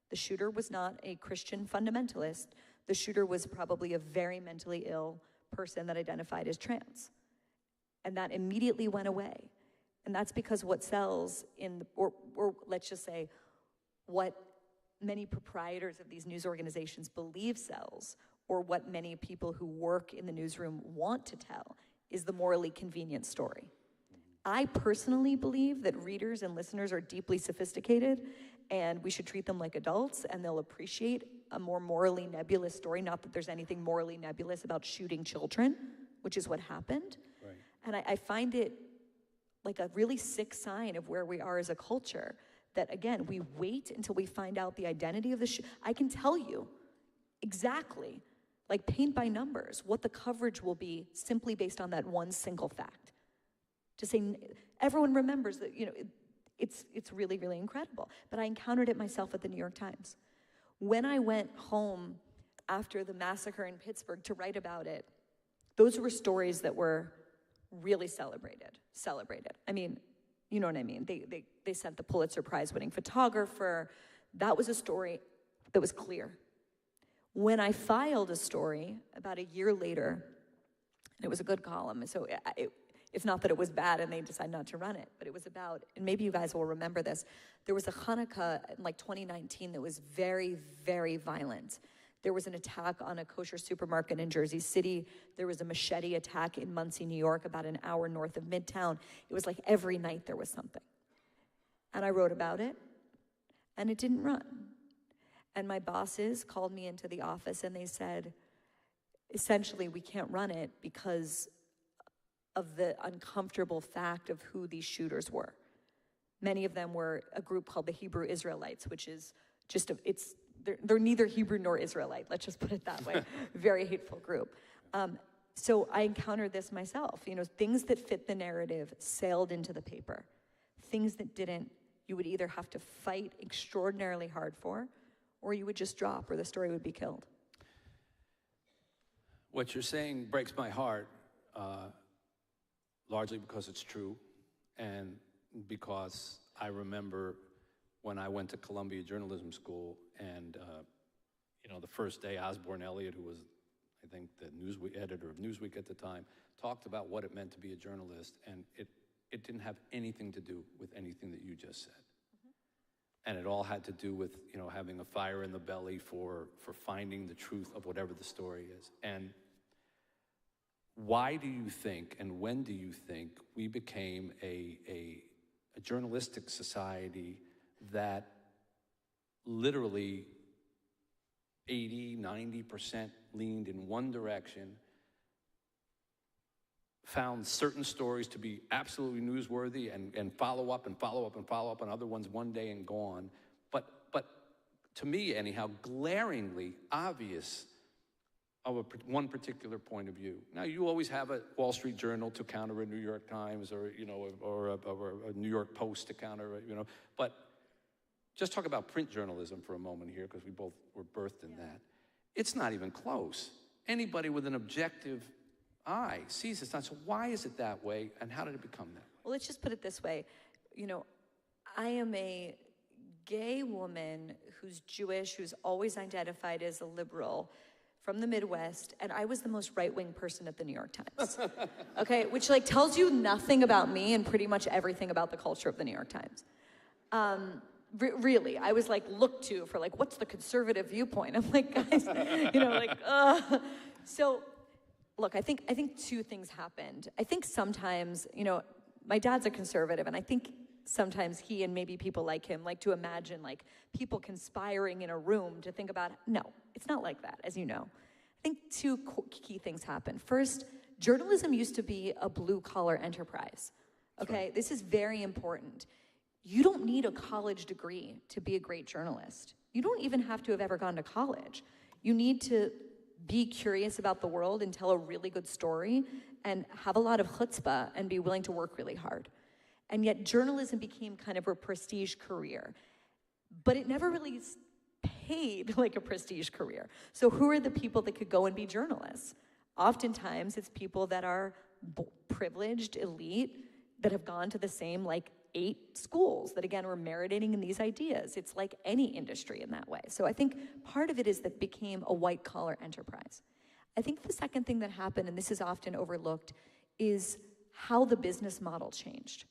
The shooter was not a Christian fundamentalist. The shooter was probably a very mentally ill person that identified as trans. And that immediately went away. And that's because what sells or let's just say, what many proprietors of these news organizations believe sells, or what many people who work in the newsroom want to tell, is the morally convenient story. I personally believe that readers and listeners are deeply sophisticated, and we should treat them like adults, and they'll appreciate a more morally nebulous story. Not that there's anything morally nebulous about shooting children, which is what happened. Right. And I find it like a really sick sign of where we are as a culture, that again, we wait until we find out the identity of the I can tell you exactly, like paint by numbers, what the coverage will be simply based on that one single fact. To say, everyone remembers that, you know, it's really, really incredible. But I encountered it myself at the New York Times. When I went home after the massacre in Pittsburgh to write about it, those were stories that were really celebrated. I mean, you know what I mean? They sent the Pulitzer Prize winning photographer. That was a story that was clear. When I filed a story about a year later, and it was a good column, so it's not that it was bad and they decided not to run it, but it was about, and maybe you guys will remember this, there was a Hanukkah in like 2019 that was very, very violent. There was an attack on a kosher supermarket in Jersey City. There was a machete attack in Muncie, New York, about an hour north of Midtown. It was like every night there was something. And I wrote about it, and it didn't run. And my bosses called me into the office and they said, essentially, we can't run it because of the uncomfortable fact of who these shooters were. Many of them were a group called the Hebrew Israelites, which is just they're neither Hebrew nor Israelite, let's just put it that way. Very hateful group. So I encountered this myself. You know, things that fit the narrative sailed into the paper. Things that didn't, you would either have to fight extraordinarily hard for, or you would just drop, or the story would be killed. What you're saying breaks my heart, largely because it's true, and because I remember when I went to Columbia Journalism School, and you know, the first day, Osborne Elliott, who was, I think, the editor of Newsweek at the time, talked about what it meant to be a journalist, and it didn't have anything to do with anything that you just said. And it all had to do with, you know, having a fire in the belly for finding the truth of whatever the story is. And why do you think, and when do you think, we became a journalistic society that literally 80, 90% leaned in one direction, found certain stories to be absolutely newsworthy and follow up and follow up and follow up on other ones one day and gone, but to me anyhow, glaringly obvious of one particular point of view. Now, you always have a Wall Street Journal to counter a New York Times, or, you know, or a New York Post to counter, you know, but just talk about print journalism for a moment here, because we both were birthed in that. It's not even close. Anybody with an objective eye sees it's not. So why is it that way, and how did it become that way? Well, let's just put it this way. You know, I am a gay woman who's Jewish, who's always identified as a liberal from the Midwest, and I was the most right-wing person at the New York Times. Okay, which like tells you nothing about me and pretty much everything about the culture of the New York Times. Really, I was like looked to for like, what's the conservative viewpoint? I'm like, guys, you know, like, So, look, I think two things happened. I think sometimes, you know, my dad's a conservative, and I think sometimes he and maybe people like him like to imagine like people conspiring in a room to think about, no, it's not like that, as you know. I think two key things happened. First, journalism used to be a blue-collar enterprise, okay? This is very important. You don't need a college degree to be a great journalist. You don't even have to have ever gone to college. You need to be curious about the world and tell a really good story and have a lot of chutzpah and be willing to work really hard. And yet journalism became kind of a prestige career. But it never really paid like a prestige career. So who are the people that could go and be journalists? Oftentimes it's people that are privileged, elite, that have gone to the same like 8 schools that again were marinating in these ideas. It's like any industry in that way. So I think part of it is that it became a white collar enterprise. I think the second thing that happened, and this is often overlooked, is how the business model changed.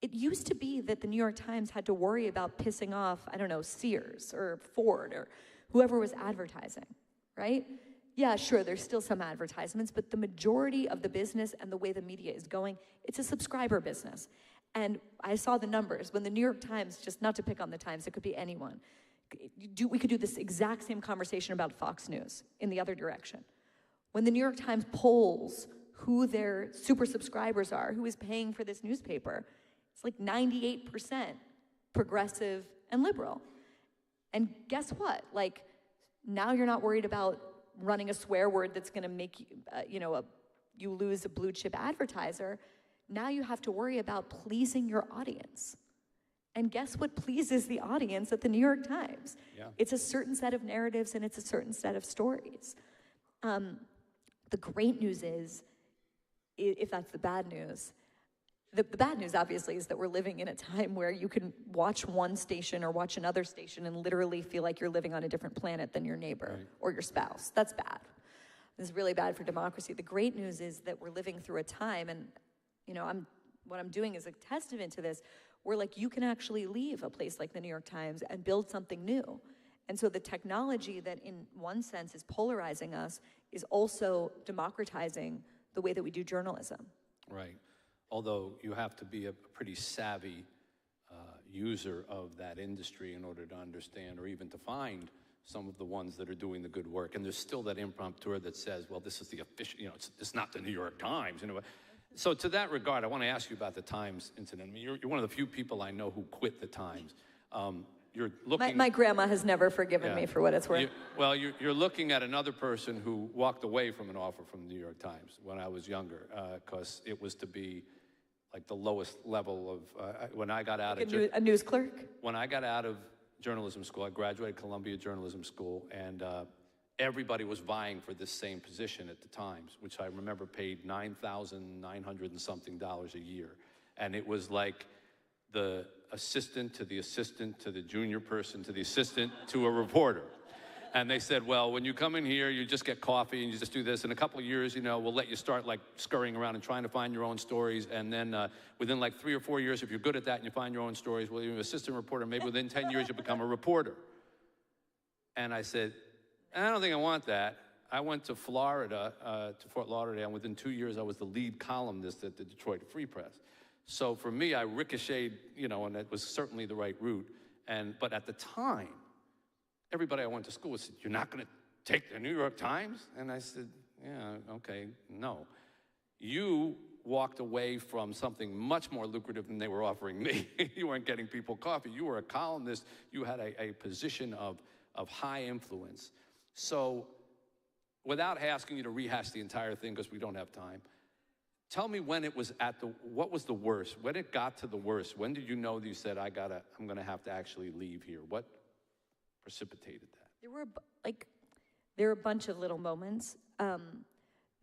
It used to be that the New York Times had to worry about pissing off, I don't know, Sears or Ford or whoever was advertising, right? Yeah, sure, there's still some advertisements, but the majority of the business and the way the media is going, it's a subscriber business. And I saw the numbers. When the New York Times, just not to pick on the Times, it could be anyone, we could do this exact same conversation about Fox News in the other direction. When the New York Times polls who their super subscribers are, who is paying for this newspaper, it's like 98% progressive and liberal. And guess what? Like, now you're not worried about running a swear word that's gonna make you, you lose a blue chip advertiser. Now you have to worry about pleasing your audience. And guess what pleases the audience at the New York Times? Yeah. It's a certain set of narratives and it's a certain set of stories. The great news is, if that's the bad news, the bad news, obviously, is that we're living in a time where you can watch one station or watch another station and literally feel like you're living on a different planet than your neighbor or your spouse. That's bad. This is really bad for democracy. The great news is that we're living through a time, and what I'm doing is a testament to this, where like you can actually leave a place like the New York Times and build something new. And so the technology that in one sense is polarizing us is also democratizing the way that we do journalism. Right. Although you have to be a pretty savvy user of that industry in order to understand or even to find some of the ones that are doing the good work. And there's still that impromptu that says, well, this is the official, it's not the New York Times. So to that regard, I want to ask you about the Times incident. I mean, you're one of the few people I know who quit the Times. You're looking. My grandma has never forgiven me for what it's worth. You're looking at another person who walked away from an offer from the New York Times when I was younger, because it was to be like the lowest level of when I got out of a news clerk. When I got out of journalism school, I graduated Columbia Journalism School, and everybody was vying for this same position at the Times, which I remember paid $9,900 and something a year, and it was like the assistant to the assistant to the junior person to the assistant to a reporter. And they said, well, when you come in here, you just get coffee and you just do this. In a couple of years, we'll let you start like scurrying around and trying to find your own stories. And then within like 3 or 4 years, if you're good at that and you find your own stories, well, you're an assistant reporter. Maybe within 10 years, you become a reporter. And I said, I don't think I want that. I went to Florida, to Fort Lauderdale, and within 2 years, I was the lead columnist at the Detroit Free Press. So for me, I ricocheted, and it was certainly the right route. But at the time, everybody I went to school with said, you're not going to take the New York Times? And I said, yeah, okay, no. You walked away from something much more lucrative than they were offering me. You weren't getting people coffee. You were a columnist. You had a position of high influence. So without asking you to rehash the entire thing, because we don't have time, tell me when it was what was the worst? When it got to the worst? When did you know that you said, I'm going to have to actually leave here? What precipitated that? There were a bunch of little moments.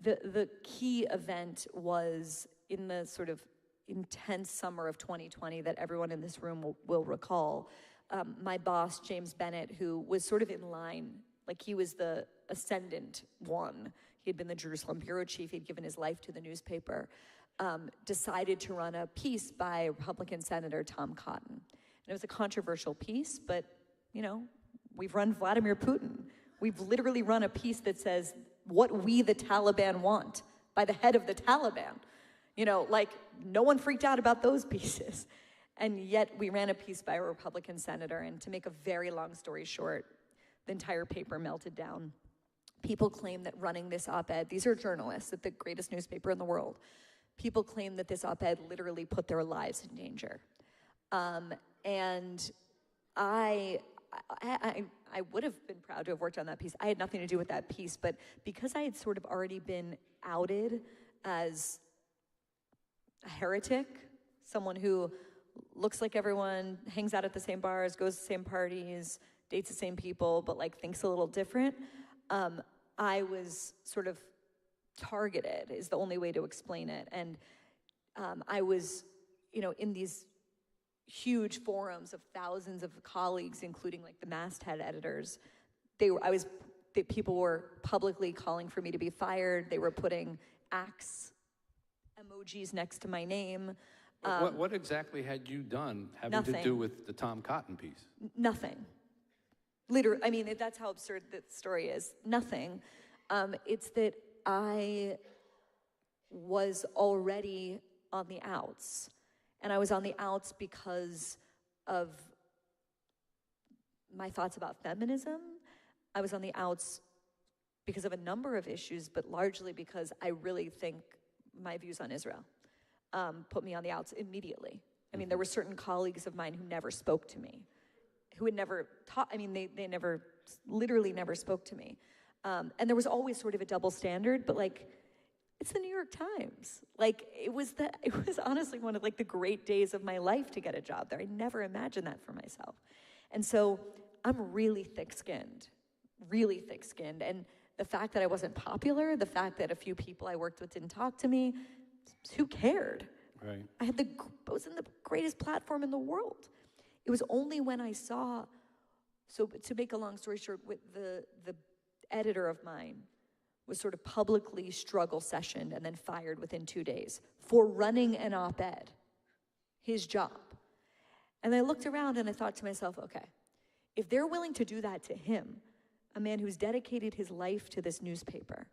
The key event was in the sort of intense summer of 2020 that everyone in this room will recall. My boss, James Bennett, who was sort of in line, like he was the ascendant one. He had been the Jerusalem bureau chief. He'd given his life to the newspaper. Decided to run a piece by Republican Senator Tom Cotton. And it was a controversial piece, but, you know, we've run Vladimir Putin. We've literally run a piece that says what we, the Taliban, want by the head of the Taliban. You know, like, no one freaked out about those pieces. And yet we ran a piece by a Republican senator, and to make a very long story short, the entire paper melted down. People claim that running this op-ed, these are journalists at the greatest newspaper in the world, people claim that this op-ed literally put their lives in danger. And I would have been proud to have worked on that piece. I had nothing to do with that piece, but because I had sort of already been outed as a heretic, someone who looks like everyone, hangs out at the same bars, goes to the same parties, dates the same people, but like thinks a little different, I was sort of targeted, is the only way to explain it. And I was, you know, in these huge forums of thousands of colleagues, including like the masthead editors. People were publicly calling for me to be fired. They were putting axe emojis next to my name. What exactly had you done having Nothing. to do with the Tom Cotton piece? Nothing. Literally, I mean, that's how absurd the story is. Nothing. It's that I was already on the outs. And I was on the outs because of my thoughts about feminism. I was on the outs because of a number of issues, but largely because I really think my views on Israel put me on the outs immediately. I mean, there were certain colleagues of mine who never spoke to me, who had never taught, I mean, they never, literally never spoke to me. And there was always sort of a double standard, but like, it's the New York Times. Like, it was honestly one of like the great days of my life to get a job there. I never imagined that for myself. And so I'm really thick-skinned. And the fact that I wasn't popular, the fact that a few people I worked with didn't talk to me, who cared? Right. I was in the greatest platform in the world. It was only when I saw, so to make a long story short, with the editor of mine was sort of publicly struggle sessioned and then fired within 2 days for running an op-ed, his job. And I looked around and I thought to myself, okay, if they're willing to do that to him, a man who's dedicated his life to this newspaper,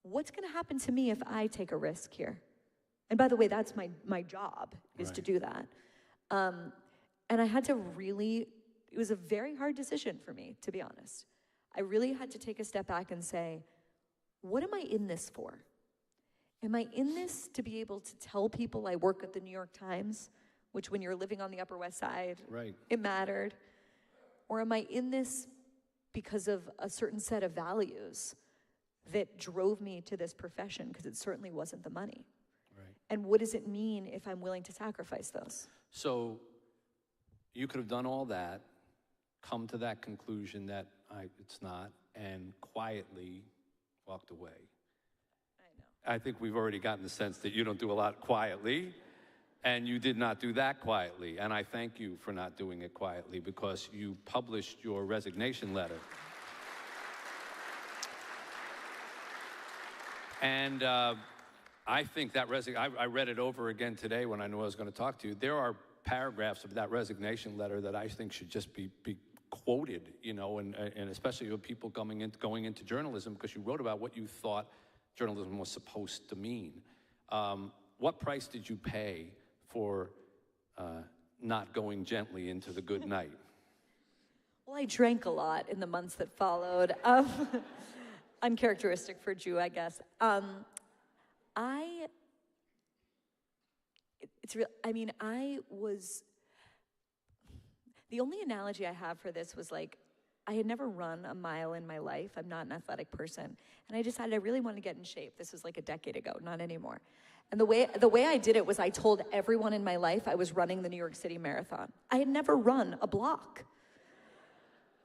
what's gonna happen to me if I take a risk here? And by the way, that's my job, is to do that. And I had to really, it was a very hard decision for me, to be honest. I really had to take a step back and say, what am I in this for? Am I in this to be able to tell people I work at the New York Times, which when you're living on the Upper West Side, it mattered? Or am I in this because of a certain set of values that drove me to this profession? Because it certainly wasn't the money. Right. And what does it mean if I'm willing to sacrifice those? So you could have done all that, come to that conclusion that it's not, and quietly walked away. I know. I think we've already gotten the sense that you don't do a lot quietly, and you did not do that quietly. And I thank you for not doing it quietly, because you published your resignation letter. And I think that I read it over again today when I knew I was going to talk to you. There are paragraphs of that resignation letter that I think should just be quoted, you know, and especially with people going into journalism, because you wrote about what you thought journalism was supposed to mean. What price did you pay for not going gently into the good night? Well, I drank a lot in the months that followed. Uncharacteristic for a Jew, I guess. The only analogy I have for this was like, I had never run a mile in my life. I'm not an athletic person. And I decided I really wanted to get in shape. This was like a decade ago, not anymore. And the way I did it was I told everyone in my life I was running the New York City Marathon. I had never run a block.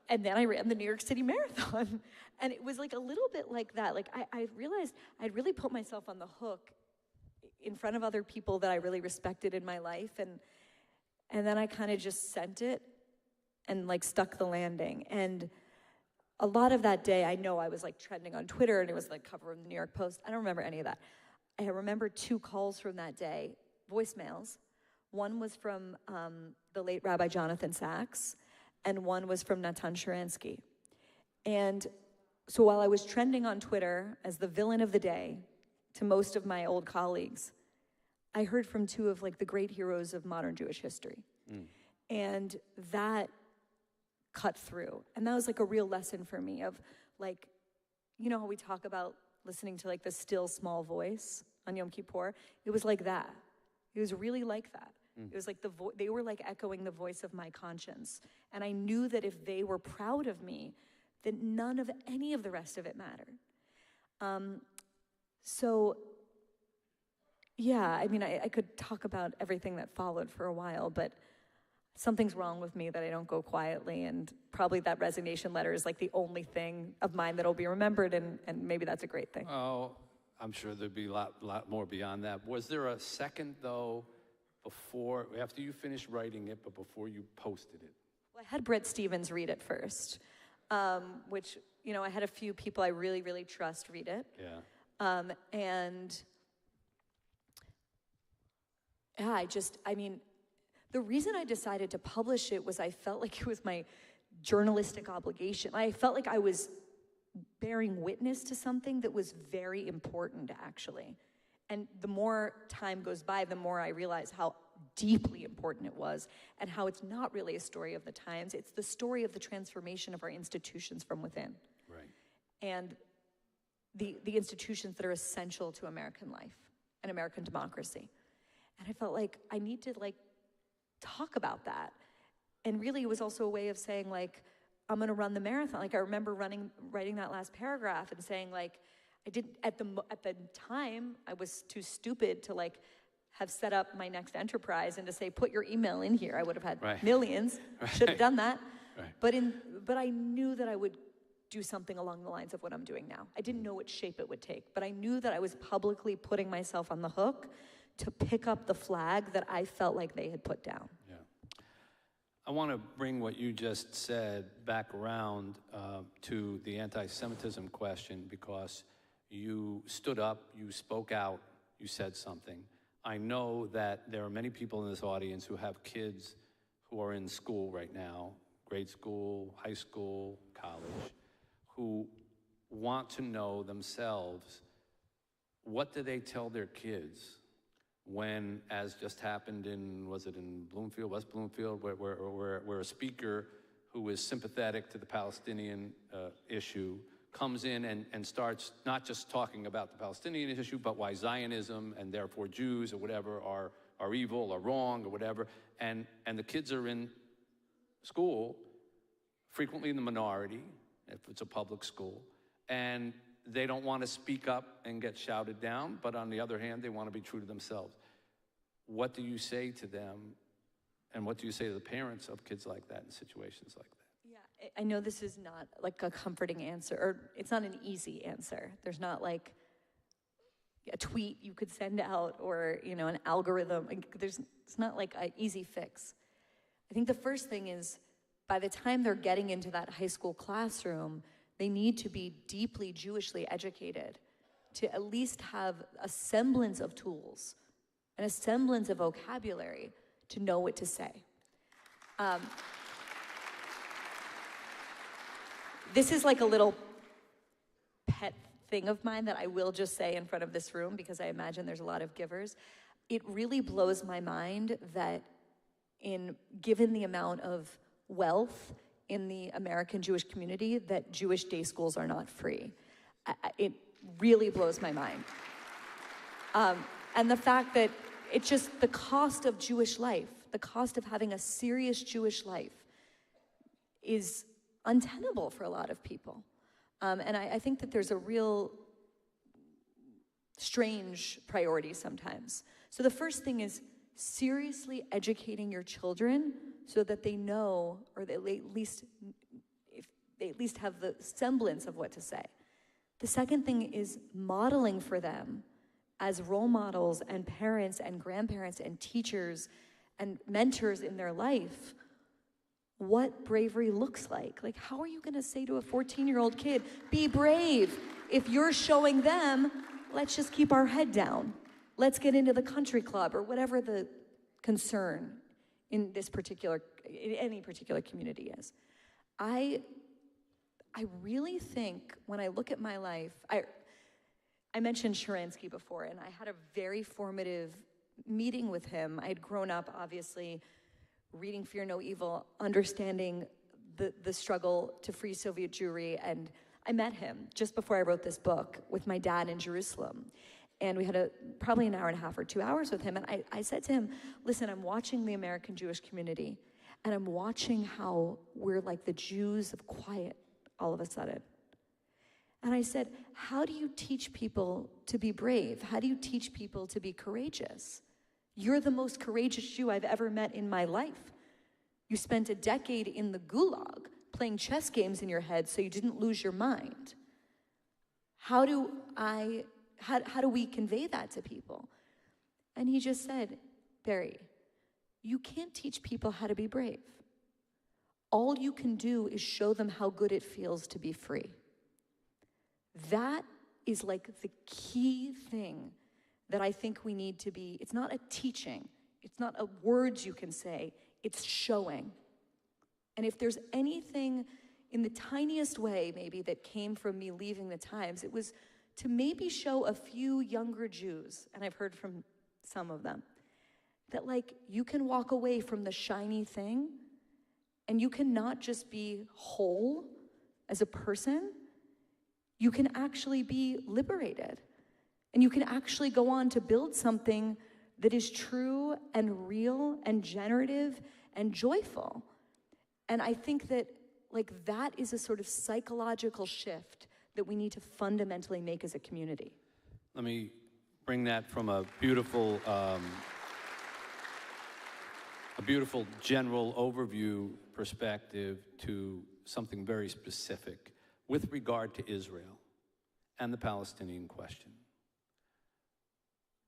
And then I ran the New York City Marathon. And it was like a little bit like that. Like I realized I'd really put myself on the hook in front of other people that I really respected in my life, and then I kind of just sent it and like stuck the landing. And a lot of that day, I know I was like trending on Twitter, and it was like cover of the New York Post. I don't remember any of that. I remember 2 calls from that day, voicemails. One was from the late Rabbi Jonathan Sachs, and one was from Natan Sharansky. And so while I was trending on Twitter as the villain of the day to most of my old colleagues, I heard from 2 of like the great heroes of modern Jewish history. And that cut through. And that was like a real lesson for me of like, you know how we talk about listening to like the still small voice on Yom Kippur? It was like that. It was really like that. It was like they were like echoing the voice of my conscience. And I knew that if they were proud of me, then none of any of the rest of it mattered. So yeah, I mean, I could talk about everything that followed for a while, but something's wrong with me that I don't go quietly, and probably that resignation letter is like the only thing of mine that'll be remembered, and maybe that's a great thing. Oh, I'm sure there'd be a lot more beyond that. Was there a second, though, after you finished writing it, but before you posted it? Well, I had Bret Stephens read it first, which, you know, I had a few people I really, really trust read it. Yeah. And yeah, I mean, the reason I decided to publish it was I felt like it was my journalistic obligation. I felt like I was bearing witness to something that was very important, actually. And the more time goes by, the more I realize how deeply important it was, and how it's not really a story of the times. It's the story of the transformation of our institutions from within. Right. And the institutions that are essential to American life and American democracy. And I felt like I need to like talk about that. And really it was also a way of saying like, I'm gonna run the marathon. Like I remember writing that last paragraph and saying like, I didn't, at the time, I was too stupid to like have set up my next enterprise and to say, put your email in here. I would have had millions, should have done that. Right. But I knew that I would do something along the lines of what I'm doing now. I didn't know what shape it would take, but I knew that I was publicly putting myself on the hook to pick up the flag that I felt like they had put down. Yeah. I want to bring what you just said back around to the anti-Semitism question, because you stood up, you spoke out, you said something. I know that there are many people in this audience who have kids who are in school right now, grade school, high school, college, who want to know themselves, what do they tell their kids when, as just happened in, was it in Bloomfield, West Bloomfield, where a speaker who is sympathetic to the Palestinian issue comes in and starts not just talking about the Palestinian issue, but why Zionism and therefore Jews or whatever are evil or wrong or whatever. And the kids are in school, frequently in the minority, if it's a public school, and they don't want to speak up and get shouted down, but on the other hand, they want to be true to themselves. What do you say to them, and what do you say to the parents of kids like that in situations like that? Yeah, I know this is not like a comforting answer, or it's not an easy answer. There's not like a tweet you could send out or, you know, an algorithm. It's not like an easy fix. I think the first thing is, by the time they're getting into that high school classroom, they need to be deeply Jewishly educated to at least have a semblance of tools and a semblance of vocabulary to know what to say. This is like a little pet thing of mine that I will just say in front of this room, because I imagine there's a lot of givers. It really blows my mind that given the amount of wealth in the American Jewish community, that Jewish day schools are not free. It really blows my mind. And the fact that it's just the cost of Jewish life, the cost of having a serious Jewish life is untenable for a lot of people. And I think that there's a real strange priority sometimes. So the first thing is seriously educating your children so that they know, or they at least have the semblance of what to say. The second thing is modeling for them as role models and parents and grandparents and teachers and mentors in their life what bravery looks like. Like, how are you gonna say to a 14-year-old kid, be brave, if you're showing them, let's just keep our head down. Let's get into the country club or whatever the concern in any particular community is. I really think when I look at my life, I mentioned Sharansky before, and I had a very formative meeting with him. I had grown up, obviously, reading Fear No Evil, understanding the struggle to free Soviet Jewry, and I met him just before I wrote this book with my dad in Jerusalem. And we had probably an hour and a half or 2 hours with him, and I said to him, listen, I'm watching the American Jewish community, and I'm watching how we're like the Jews of quiet all of a sudden. And I said, how do you teach people to be brave? How do you teach people to be courageous? You're the most courageous Jew I've ever met in my life. You spent a decade in the gulag playing chess games in your head so you didn't lose your mind. How do we convey that to people? And he just said, Bari, you can't teach people how to be brave. All you can do is show them how good it feels to be free. That is like the key thing that I think we need to be. It's not a teaching. It's not a words you can say. It's showing. And if there's anything in the tiniest way maybe that came from me leaving the Times, it was to maybe show a few younger Jews, and I've heard from some of them, that like you can walk away from the shiny thing and you can not just be whole as a person, you can actually be liberated. And you can actually go on to build something that is true and real and generative and joyful. And I think that like that is a sort of psychological shift that we need to fundamentally make as a community. Let me bring that from a beautiful general overview perspective to something very specific with regard to Israel and the Palestinian question.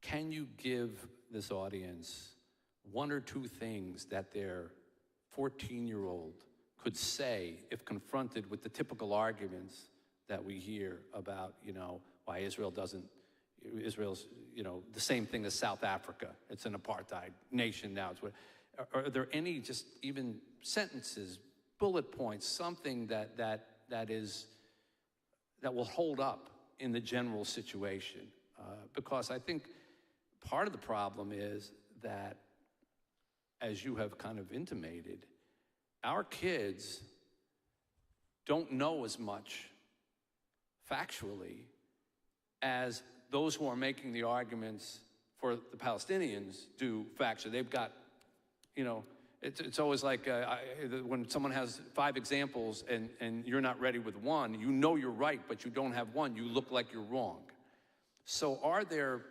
Can you give this audience one or two things that their 14-year-old could say if confronted with the typical arguments that we hear about, why Israel's, the same thing as South Africa. It's an apartheid nation now. Are there any just even sentences, bullet points, something that will hold up in the general situation? Because I think part of the problem is that, as you have kind of intimated, our kids don't know as much factually as those who are making the arguments for the Palestinians do factually. They've got, it's always like when someone has 5 examples and you're not ready with one, you're right, but you don't have one, you look like you're wrong. So are there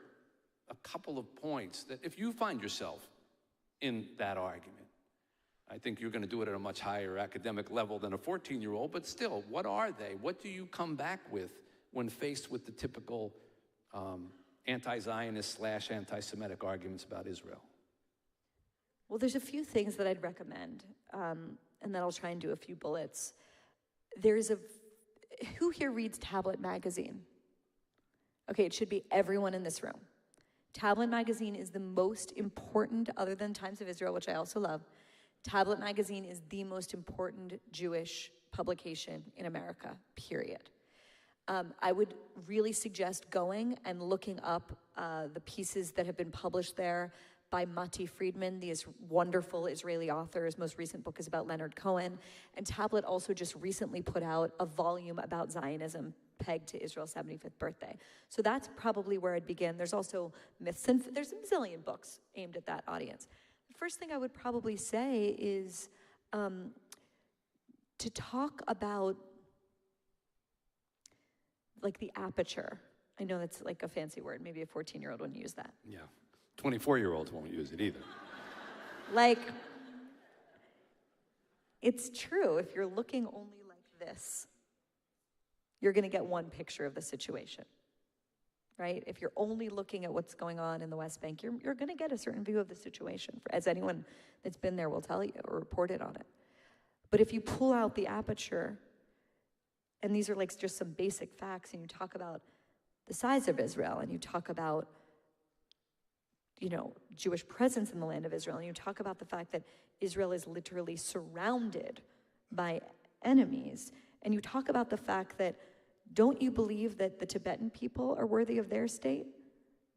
a couple of points that if you find yourself in that argument, I think you're going to do it at a much higher academic level than a 14-year-old, but still, what are they? What do you come back with when faced with the typical anti-Zionist / anti-Semitic arguments about Israel? Well, there's a few things that I'd recommend, and then I'll try and do a few bullets. Who here reads Tablet magazine? Okay, it should be everyone in this room. Tablet magazine is the most important, other than Times of Israel, which I also love. Tablet magazine is the most important Jewish publication in America, period. I would really suggest going and looking up the pieces that have been published there by Mati Friedman, the wonderful Israeli author. His most recent book is about Leonard Cohen. And Tablet also just recently put out a volume about Zionism pegged to Israel's 75th birthday. So that's probably where I'd begin. There's also myths, and there's a zillion books aimed at that audience. The first thing I would probably say is to talk about like the aperture. I know that's like a fancy word. Maybe a 14-year-old wouldn't use that. Yeah, 24-year-olds won't use it either. Like, it's true. If you're looking only like this, you're going to get one picture of the situation, right? If you're only looking at what's going on in the West Bank, you're going to get a certain view of the situation, as anyone that's been there will tell you or reported on it. But if you pull out the aperture, and these are like just some basic facts, and you talk about the size of Israel, and you talk about, you know, Jewish presence in the land of Israel, and you talk about the fact that Israel is literally surrounded by enemies, and you talk about the fact that, don't you believe that the Tibetan people are worthy of their state?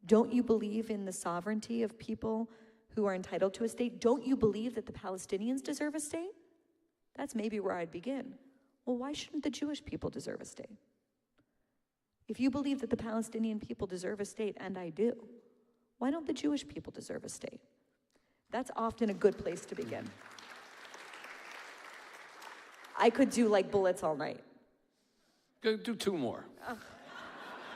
Don't you believe in the sovereignty of people who are entitled to a state? Don't you believe that the Palestinians deserve a state? That's maybe where I'd begin. Well, why shouldn't the Jewish people deserve a state? If you believe that the Palestinian people deserve a state, and I do, why don't the Jewish people deserve a state? That's often a good place to begin. I could do like bullets all night. Go do two more.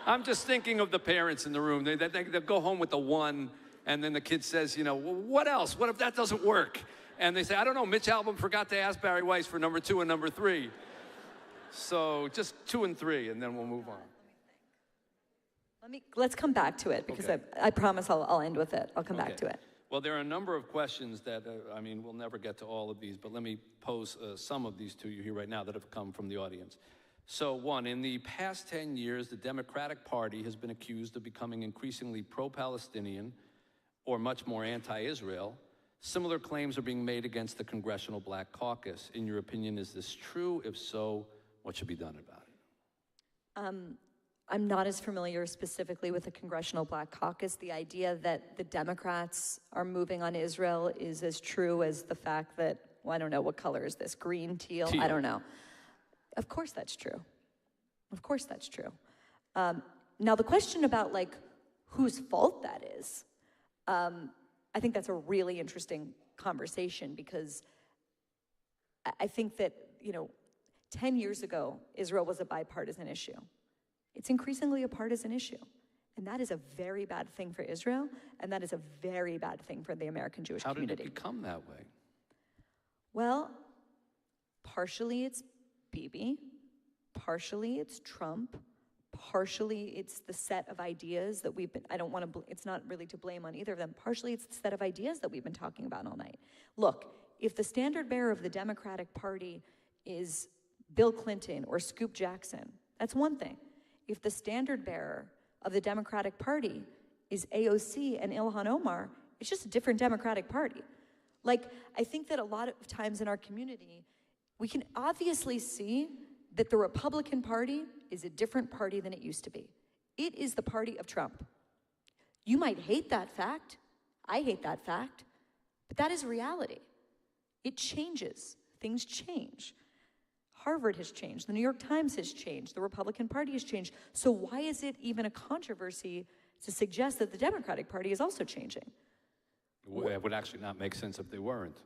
I'm just thinking of the parents in the room. They go home with the one, and then the kid says, you know, well, what else? What if that doesn't work? And they say, I don't know, Mitch Albom forgot to ask Bari Weiss for number 2 and number 3. So just 2 and 3, and then we'll move on. Let's come back to it, because Okay. I promise I'll end with it. I'll come back to it. Well, there are a number of questions that, I mean, we'll never get to all of these, but let me pose some of these to you here right now that have come from the audience. So, one, in the past 10 years, the Democratic Party has been accused of becoming increasingly pro-Palestinian or much more anti-Israel. Similar claims are being made against the Congressional Black Caucus. In your opinion, is this true? If so, what should be done about it? I'm not as familiar specifically with the Congressional Black Caucus. The idea that the Democrats are moving on Israel is as true as the fact that, well, I don't know, what color is this? Green, teal? I don't know. Of course that's true. Of course that's true. Now, the question about, like, whose fault that is, I think that's a really interesting conversation, because I think that, you know, 10 years ago, Israel was a bipartisan issue. It's increasingly a partisan issue. And that is a very bad thing for Israel, and that is a very bad thing for the American Jewish community. How did it become that way? Well, partially it's Bibi, partially it's Trump, partially it's the set of ideas that we've been, I don't want to, it's not really to blame on either of them, partially it's the set of ideas that we've been talking about all night. Look, if the standard bearer of the Democratic Party is Bill Clinton or Scoop Jackson, that's one thing. If the standard bearer of the Democratic Party is AOC and Ilhan Omar, it's just a different Democratic Party. Like, I think that a lot of times in our community, we can obviously see that the Republican Party is a different party than it used to be. It is the party of Trump. You might hate that fact. I hate that fact. But that is reality. It changes. Things change. Harvard has changed. The New York Times has changed. The Republican Party has changed. So why is it even a controversy to suggest that the Democratic Party is also changing? It would actually not make sense if they weren't,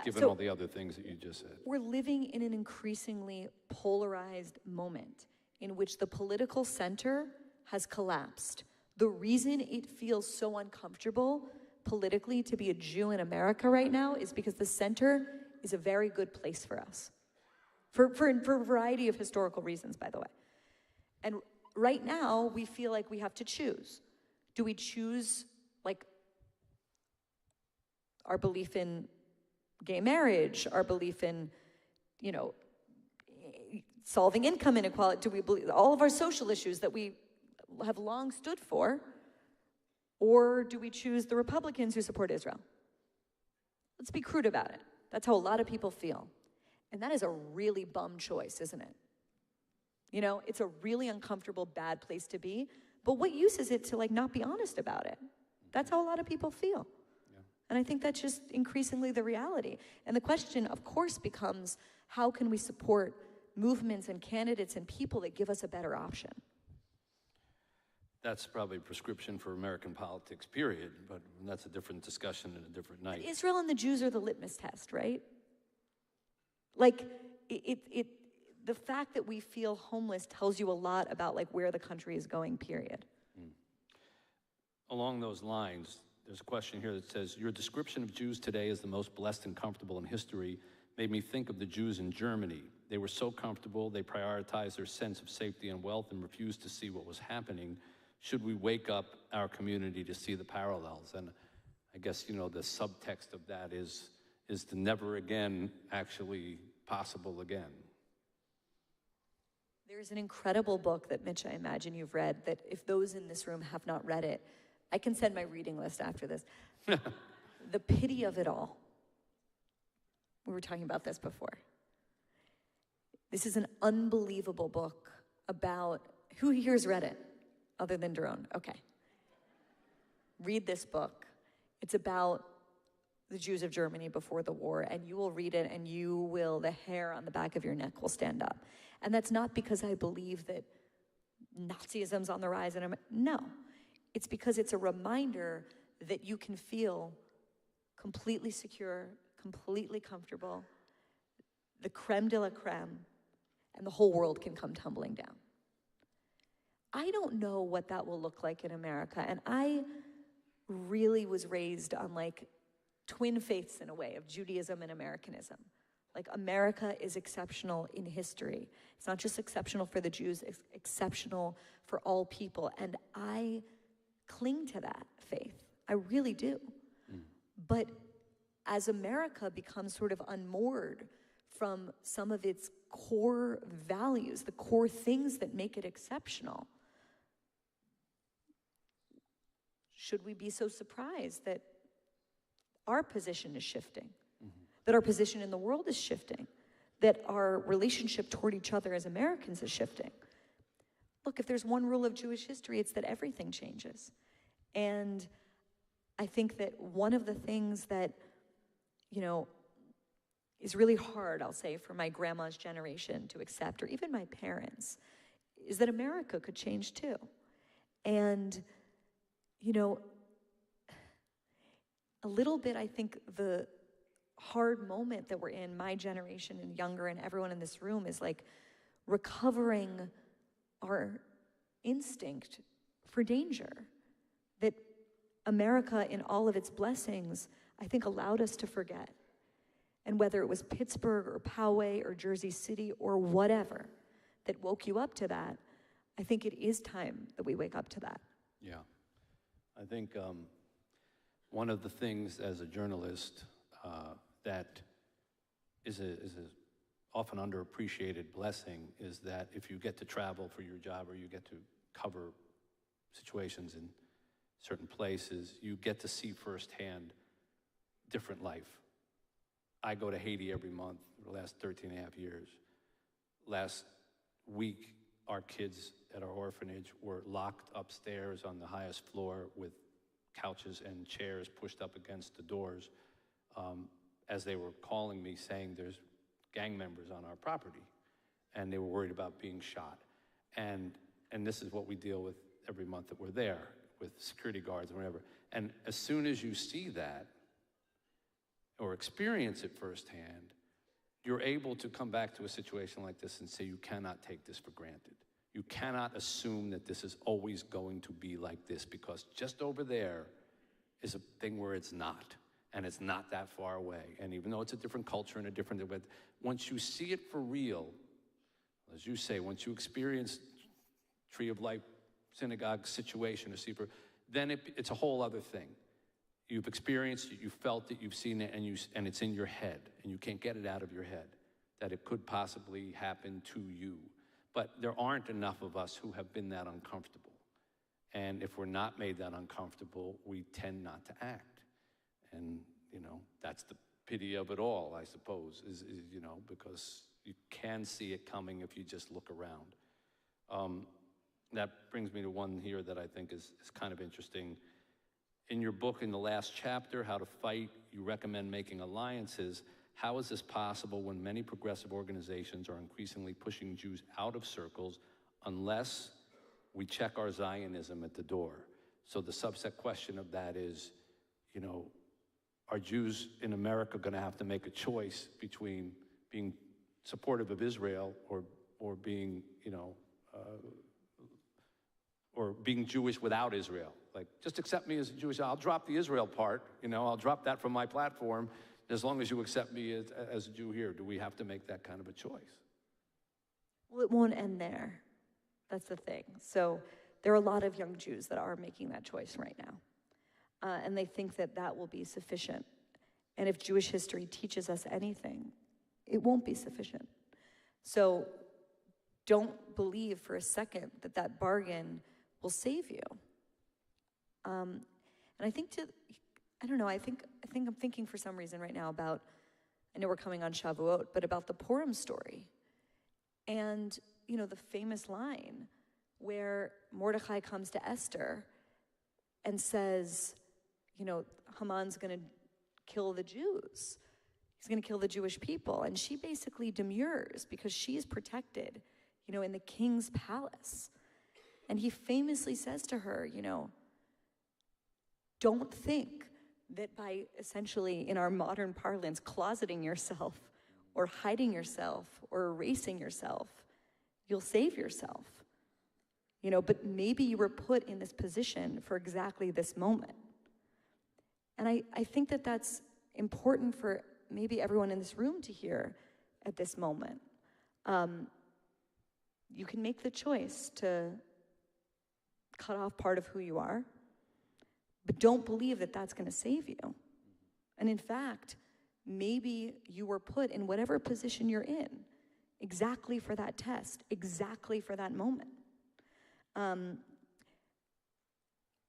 given so all the other things that you just said. we're living in an increasingly polarized moment in which the political center has collapsed. The reason it feels so uncomfortable politically to be a Jew in America right now is because the center is a very good place for us. For a variety of historical reasons, by the way. And right now, we feel like we have to choose. Do we choose, like, our belief in gay marriage, our belief in, you know, solving income inequality? Do we believe all of our social issues that we have long stood for? Or do we choose the Republicans who support Israel? Let's be crude about it. That's how a lot of people feel. And that is a really bum choice, isn't it? You know, it's a really uncomfortable, bad place to be. But what use is it to, like, not be honest about it? That's how a lot of people feel. Yeah. And I think that's just increasingly the reality. And the question, of course, becomes, how can we support movements and candidates and people that give us a better option? That's probably a prescription for American politics, period. But that's a different discussion and a different night. But Israel and the Jews are the litmus test, right? Like, the fact that we feel homeless tells you a lot about, like, where the country is going, period. Along those lines, there's a question here that says, your description of Jews today as the most blessed and comfortable in history made me think of the Jews in Germany. They were so comfortable, they prioritized their sense of safety and wealth and refused to see what was happening. should we wake up our community to see the parallels? And I guess, you know, the subtext of that is the never again actually possible again. There's an incredible book that, Mitch, I imagine you've read, that if those in this room have not read it, I can send my reading list after this. The Pity of It All. We were talking about this before. This is an unbelievable book about, who here has read it other than Daron? Okay. Read this book. It's about the Jews of Germany before the war, and you will read it and the hair on the back of your neck will stand up. And that's not because I believe that Nazism's on the rise, no. It's because it's a reminder that you can feel completely secure, completely comfortable, the creme de la creme, and the whole world can come tumbling down. I don't know what that will look like in America, and I really was raised on like twin faiths in a way of Judaism and Americanism. Like, America is exceptional in history. It's not just exceptional for the Jews, it's exceptional for all people. And I cling to that faith. I really do. But as America becomes sort of unmoored from some of its core values, the core things that make it exceptional, should we be so surprised that our position is shifting? That our position in the world is shifting, that our relationship toward each other as Americans is shifting. Look, if there's one rule of Jewish history, it's that everything changes. And I think that one of the things that, you know, is really hard, I'll say, for my grandma's generation to accept, or even my parents, is that America could change too. And, you know, a little bit, I think the hard moment that we're in, my generation and younger and everyone in this room, is like recovering our instinct for danger. That America, in all of its blessings, I think allowed us to forget. And whether it was Pittsburgh or Poway or Jersey City or whatever that woke you up to that, I think it is time that we wake up to that. Yeah. I think one of the things as a journalist that is a often underappreciated blessing is that if you get to travel for your job or you get to cover situations in certain places, you get to see firsthand different life. I go to Haiti every month for the last 13 and a half years. Last week, our kids at our orphanage were locked upstairs on the highest floor with couches and chairs pushed up against the doors as they were calling me saying there's gang members on our property, and they were worried about being shot. And this is what we deal with every month that we're there, with security guards and whatever. And as soon as you see that or experience it firsthand, you're able to come back to a situation like this and say you cannot take this for granted. You cannot assume that this is always going to be like this, because just over there is a thing where it's not. And it's not that far away. And even though it's a different culture and a different, but once you see it for real, as you say, once you experience Tree of Life synagogue situation, then it's a whole other thing. You've experienced it, you've felt it, you've seen it, and it's in your head, and you can't get it out of your head, that it could possibly happen to you. But there aren't enough of us who have been that uncomfortable. And if we're not made that uncomfortable, we tend not to act. And, you know, that's the pity of it all, I suppose, is you know, because you can see it coming if you just look around. That brings me to one here that I think is kind of interesting. In your book, in the last chapter, How to Fight, you recommend making alliances. How is this possible when many progressive organizations are increasingly pushing Jews out of circles unless we check our Zionism at the door? So the subset question of that is, you know, are Jews in America going to have to make a choice between being supportive of Israel or being, you know, or being Jewish without Israel? Like, just accept me as a Jewish. I'll drop the Israel part, you know, I'll drop that from my platform as long as you accept me as a Jew here. Do we have to make that kind of a choice? Well, it won't end there. That's the thing. So there are a lot of young Jews that are making that choice right now. And they think that that will be sufficient. And if Jewish history teaches us anything, it won't be sufficient. So don't believe for a second that that bargain will save you. And I think I think I'm thinking for some reason right now about, I know we're coming on Shavuot, but about the Purim story. And, you know, the famous line where Mordecai comes to Esther and says, you know, Haman's going to kill the Jews. He's going to kill the Jewish people. And she basically demurs because she's protected, you know, in the king's palace. And he famously says to her, you know, don't think that by essentially, in our modern parlance, closeting yourself or hiding yourself or erasing yourself, you'll save yourself. You know, but maybe you were put in this position for exactly this moment. And I think that that's important for maybe everyone in this room to hear at this moment. You can make the choice to cut off part of who you are, but don't believe that that's going to save you. And in fact, maybe you were put in whatever position you're in exactly for that test, exactly for that moment.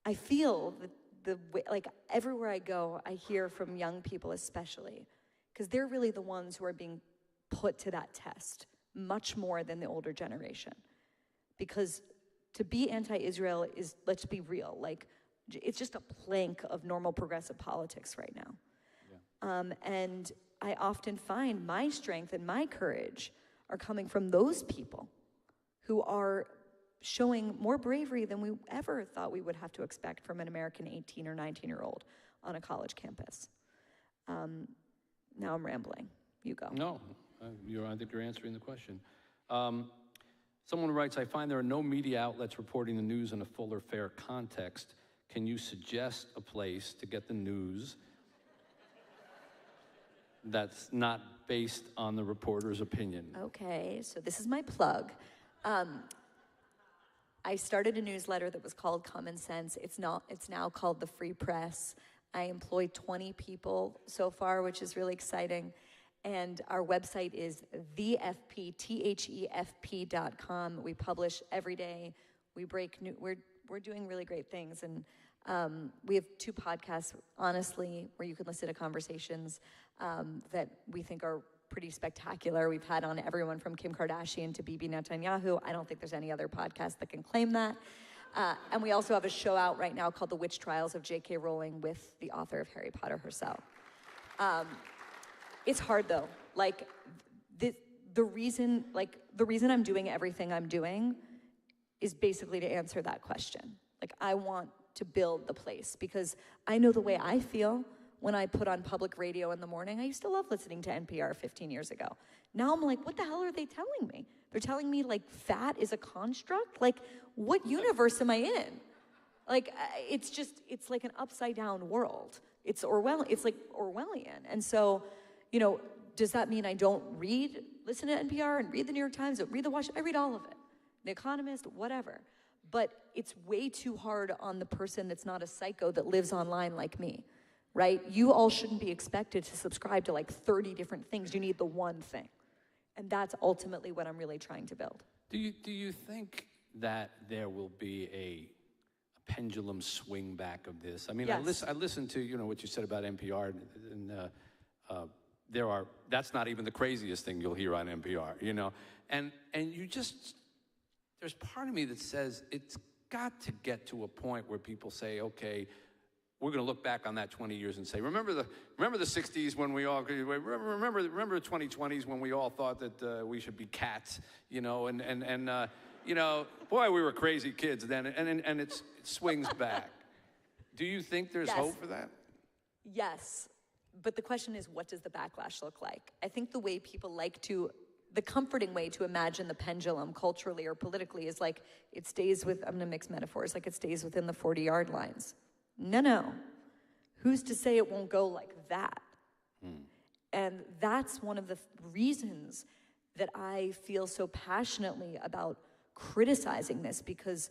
I feel that the way, like everywhere I go, I hear from young people especially, because they're really the ones who are being put to that test much more than the older generation. Because to be anti-Israel is, let's be real, like it's just a plank of normal progressive politics right now. Yeah. And I often find my strength and my courage are coming from those people who are showing more bravery than we ever thought we would have to expect from an American 18 or 19-year-old on a college campus. Now I'm rambling. You go. No, I think you're answering the question. Someone writes, I find there are no media outlets reporting the news in a full or fair context. Can you suggest a place to get the news that's not based on the reporter's opinion? Okay, so this is my plug. I started a newsletter that was called Common Sense. It's now called The Free Press. I employ 20 people so far, which is really exciting. And our website is thefp.com. We publish every day. We break new, we're doing really great things. And we have 2 podcasts, honestly, where you can listen to conversations that we think are pretty spectacular. We've had on everyone from Kim Kardashian to Bibi Netanyahu. I don't think there's any other podcast that can claim that. And we also have a show out right now called The Witch Trials of J.K. Rowling with the author of Harry Potter herself. It's hard though. Like the reason I'm doing everything I'm doing is basically to answer that question. Like I want to build the place because I know the way I feel when I put on public radio in the morning. I used to love listening to NPR 15 years ago. Now I'm like, what the hell are they telling me? They're telling me like fat is a construct? Like what universe am I in? Like it's like an upside down world. It's like Orwellian. And so, you know, does that mean I don't listen to NPR and read the New York Times, read the Washington? I read all of it. The Economist, whatever. But it's way too hard on the person that's not a psycho that lives online like me. Right? You all shouldn't be expected to subscribe to like 30 different things. You need the one thing. And that's ultimately what I'm really trying to build. Do you think that there will be a pendulum swing back of this? I mean, yes. I listened to, you know, what you said about NPR, and that's not even the craziest thing you'll hear on NPR, you know? And you just, there's part of me that says it's got to get to a point where people say, okay, we're going to look back on that 20 years and say, remember the 60s when we all, remember the 2020s when we all thought that we should be cats, you know, and you know, boy, we were crazy kids then, and it swings back. Do you think there's hope for that? Yes, but the question is, what does the backlash look like? I think the way people the comforting way to imagine the pendulum culturally or politically is like, it stays with, I'm going to mix metaphors, like it stays within the 40-yard lines. No. Who's to say it won't go like that? And that's one of the reasons that I feel so passionately about criticizing this, because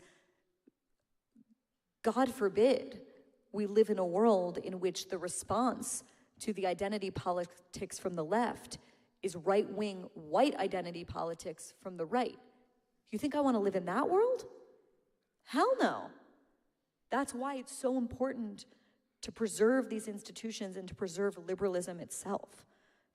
God forbid we live in a world in which the response to the identity politics from the left is right-wing white identity politics from the right. You think I want to live in that world? Hell no. That's why it's so important to preserve these institutions and to preserve liberalism itself.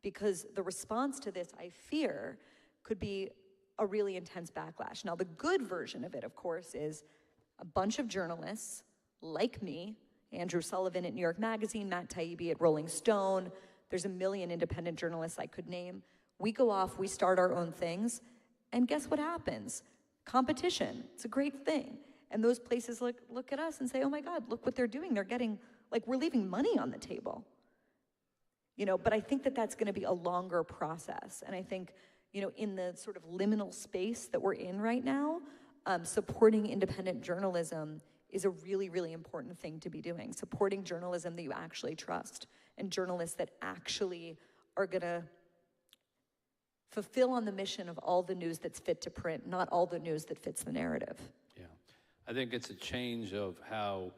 Because the response to this, I fear, could be a really intense backlash. Now, the good version of it, of course, is a bunch of journalists like me, Andrew Sullivan at New York Magazine, Matt Taibbi at Rolling Stone, there's a million independent journalists I could name. We go off, we start our own things, and guess what happens? Competition. It's a great thing. And those places look at us and say, oh my God, look what they're doing. They're getting, like, we're leaving money on the table. You know, but I think that that's gonna be a longer process. And I think, you know, in the sort of liminal space that we're in right now, supporting independent journalism is a really, really important thing to be doing. Supporting journalism that you actually trust and journalists that actually are gonna fulfill on the mission of all the news that's fit to print, not all the news that fits the narrative. Yeah, I think it's a change of how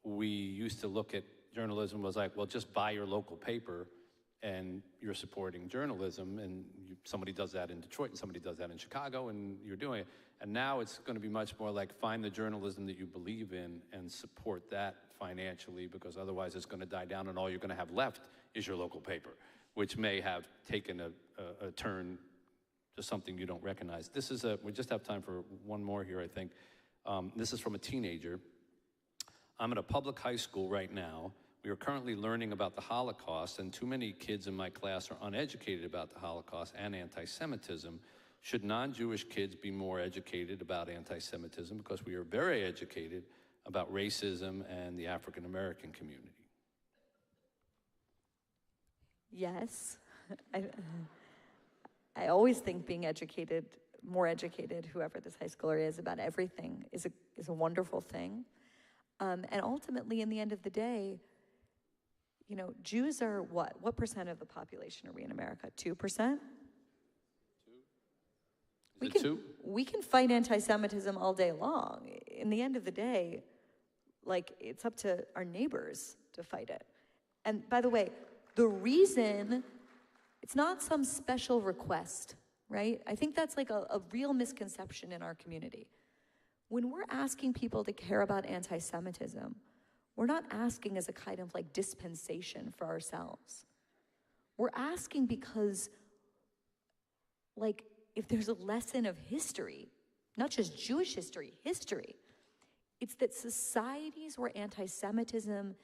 we used to look at journalism was like, well, just buy your local paper and you're supporting journalism, and somebody does that in Detroit and somebody does that in Chicago and you're doing it. And now it's going to be much more like find the journalism that you believe in and support that financially, because otherwise it's going to die down and all you're going to have left is your local paper, which may have taken a turn to something you don't recognize. This is we just have time for one more here, I think. This is from a teenager. I'm at a public high school right now. We are currently learning about the Holocaust, and too many kids in my class are uneducated about the Holocaust and anti-Semitism. Should non-Jewish kids be more educated about anti-Semitism? Because we are very educated about racism and the African-American community. Yes. I always think being educated, more educated, whoever this high schooler is, about everything is a wonderful thing. And ultimately, in the end of the day, you know, Jews are what? What percent of the population are we in America? 2%? We can fight anti-Semitism all day long. In the end of the day, like, it's up to our neighbors to fight it. And by the way, the reason, it's not some special request, right? I think that's like a real misconception in our community. When we're asking people to care about anti-Semitism, we're not asking as a kind of like dispensation for ourselves. We're asking because, like, if there's a lesson of history, not just Jewish history, it's that societies where anti-Semitism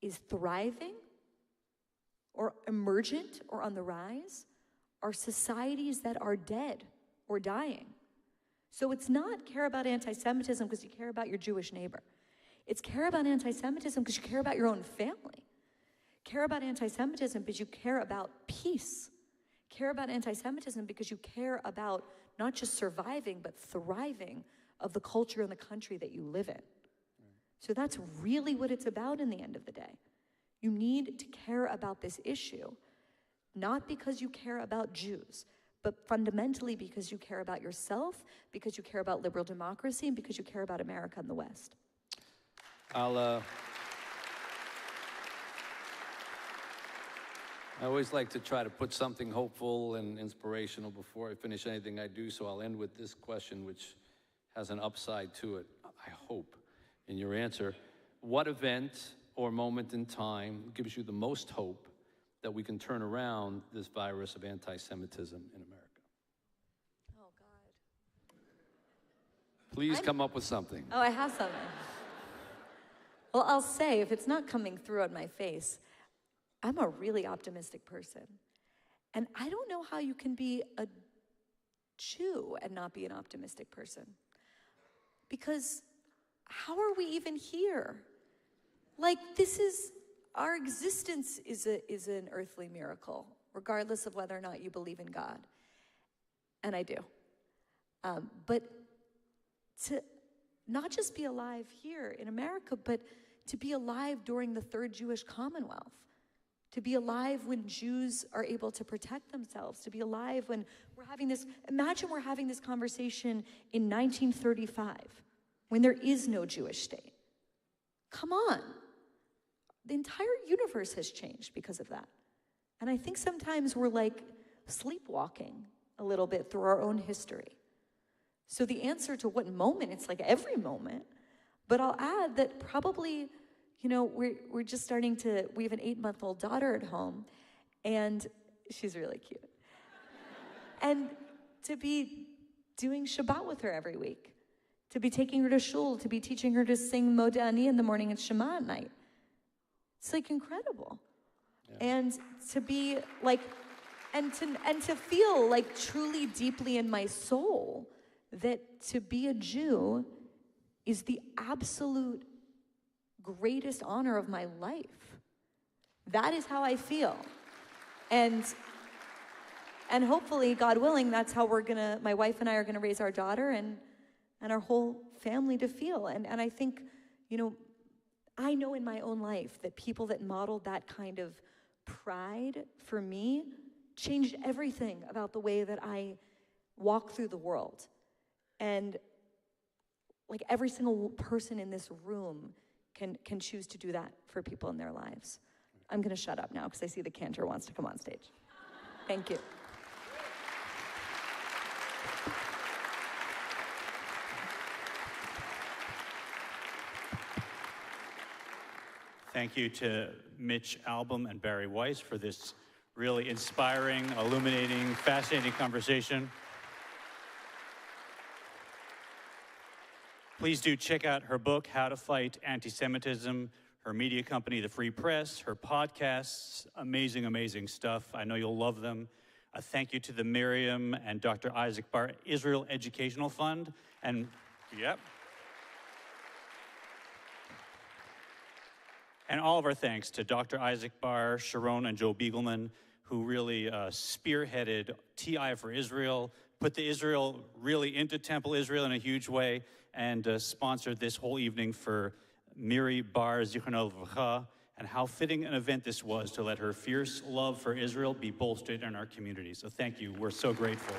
is thriving or emergent or on the rise are societies that are dead or dying. So it's not care about anti-Semitism because you care about your Jewish neighbor. It's care about anti-Semitism because you care about your own family. Care about anti-Semitism because you care about peace. Care about anti-Semitism because you care about not just surviving, but thriving of the culture and the country that you live in. Right. So that's really what it's about in the end of the day. You need to care about this issue, not because you care about Jews, but fundamentally because you care about yourself, because you care about liberal democracy, and because you care about America and the West. I always like to try to put something hopeful and inspirational before I finish anything I do, so I'll end with this question, which has an upside to it, I hope, in your answer. What event or moment in time gives you the most hope that we can turn around this virus of anti-Semitism in America? Oh, God. Please come up with something. Oh, I have something. Well, I'll say, if it's not coming through on my face, I'm a really optimistic person. And I don't know how you can be a Jew and not be an optimistic person. Because how are we even here? Like, our existence is an earthly miracle, regardless of whether or not you believe in God. And I do. But to not just be alive here in America, but to be alive during the Third Jewish Commonwealth, to be alive when Jews are able to protect themselves, to be alive when we're having this, imagine we're having this conversation in 1935, when there is no Jewish state, Come on. The entire universe has changed because of that. And I think sometimes we're like sleepwalking a little bit through our own history. So the answer to what moment, it's like every moment. But I'll add that probably, you know, we're just starting to, we have an 8-month-old daughter at home, and she's really cute. And to be doing Shabbat with her every week, to be taking her to shul, to be teaching her to sing Modeh Ani in the morning and Shema at night. It's like incredible. Yeah. And to be like, and to feel like truly deeply in my soul that to be a Jew is the absolute greatest honor of my life. That is how I feel. And hopefully, God willing, that's how my wife and I are gonna raise our daughter and our whole family to feel. And I think, you know, I know in my own life that people that modeled that kind of pride for me changed everything about the way that I walk through the world. And like every single person in this room can choose to do that for people in their lives. I'm gonna shut up now because I see the cantor wants to come on stage. Thank you. Thank you to Mitch Albom and Bari Weiss for this really inspiring, illuminating, fascinating conversation. Please do check out her book, How to Fight Anti-Semitism, her media company, The Free Press, her podcasts, amazing, amazing stuff. I know you'll love them. A thank you to the Miriam and Dr. Isaac Bar Israel Educational Fund. And, yep. And all of our thanks to Dr. Isaac Bar, Sharon, and Joe Beagleman, who really spearheaded TI for Israel, put the Israel really into Temple Israel in a huge way, and sponsored this whole evening for Miri Bar Zichrono Livracha, and how fitting an event this was to let her fierce love for Israel be bolstered in our community. So thank you. We're so grateful.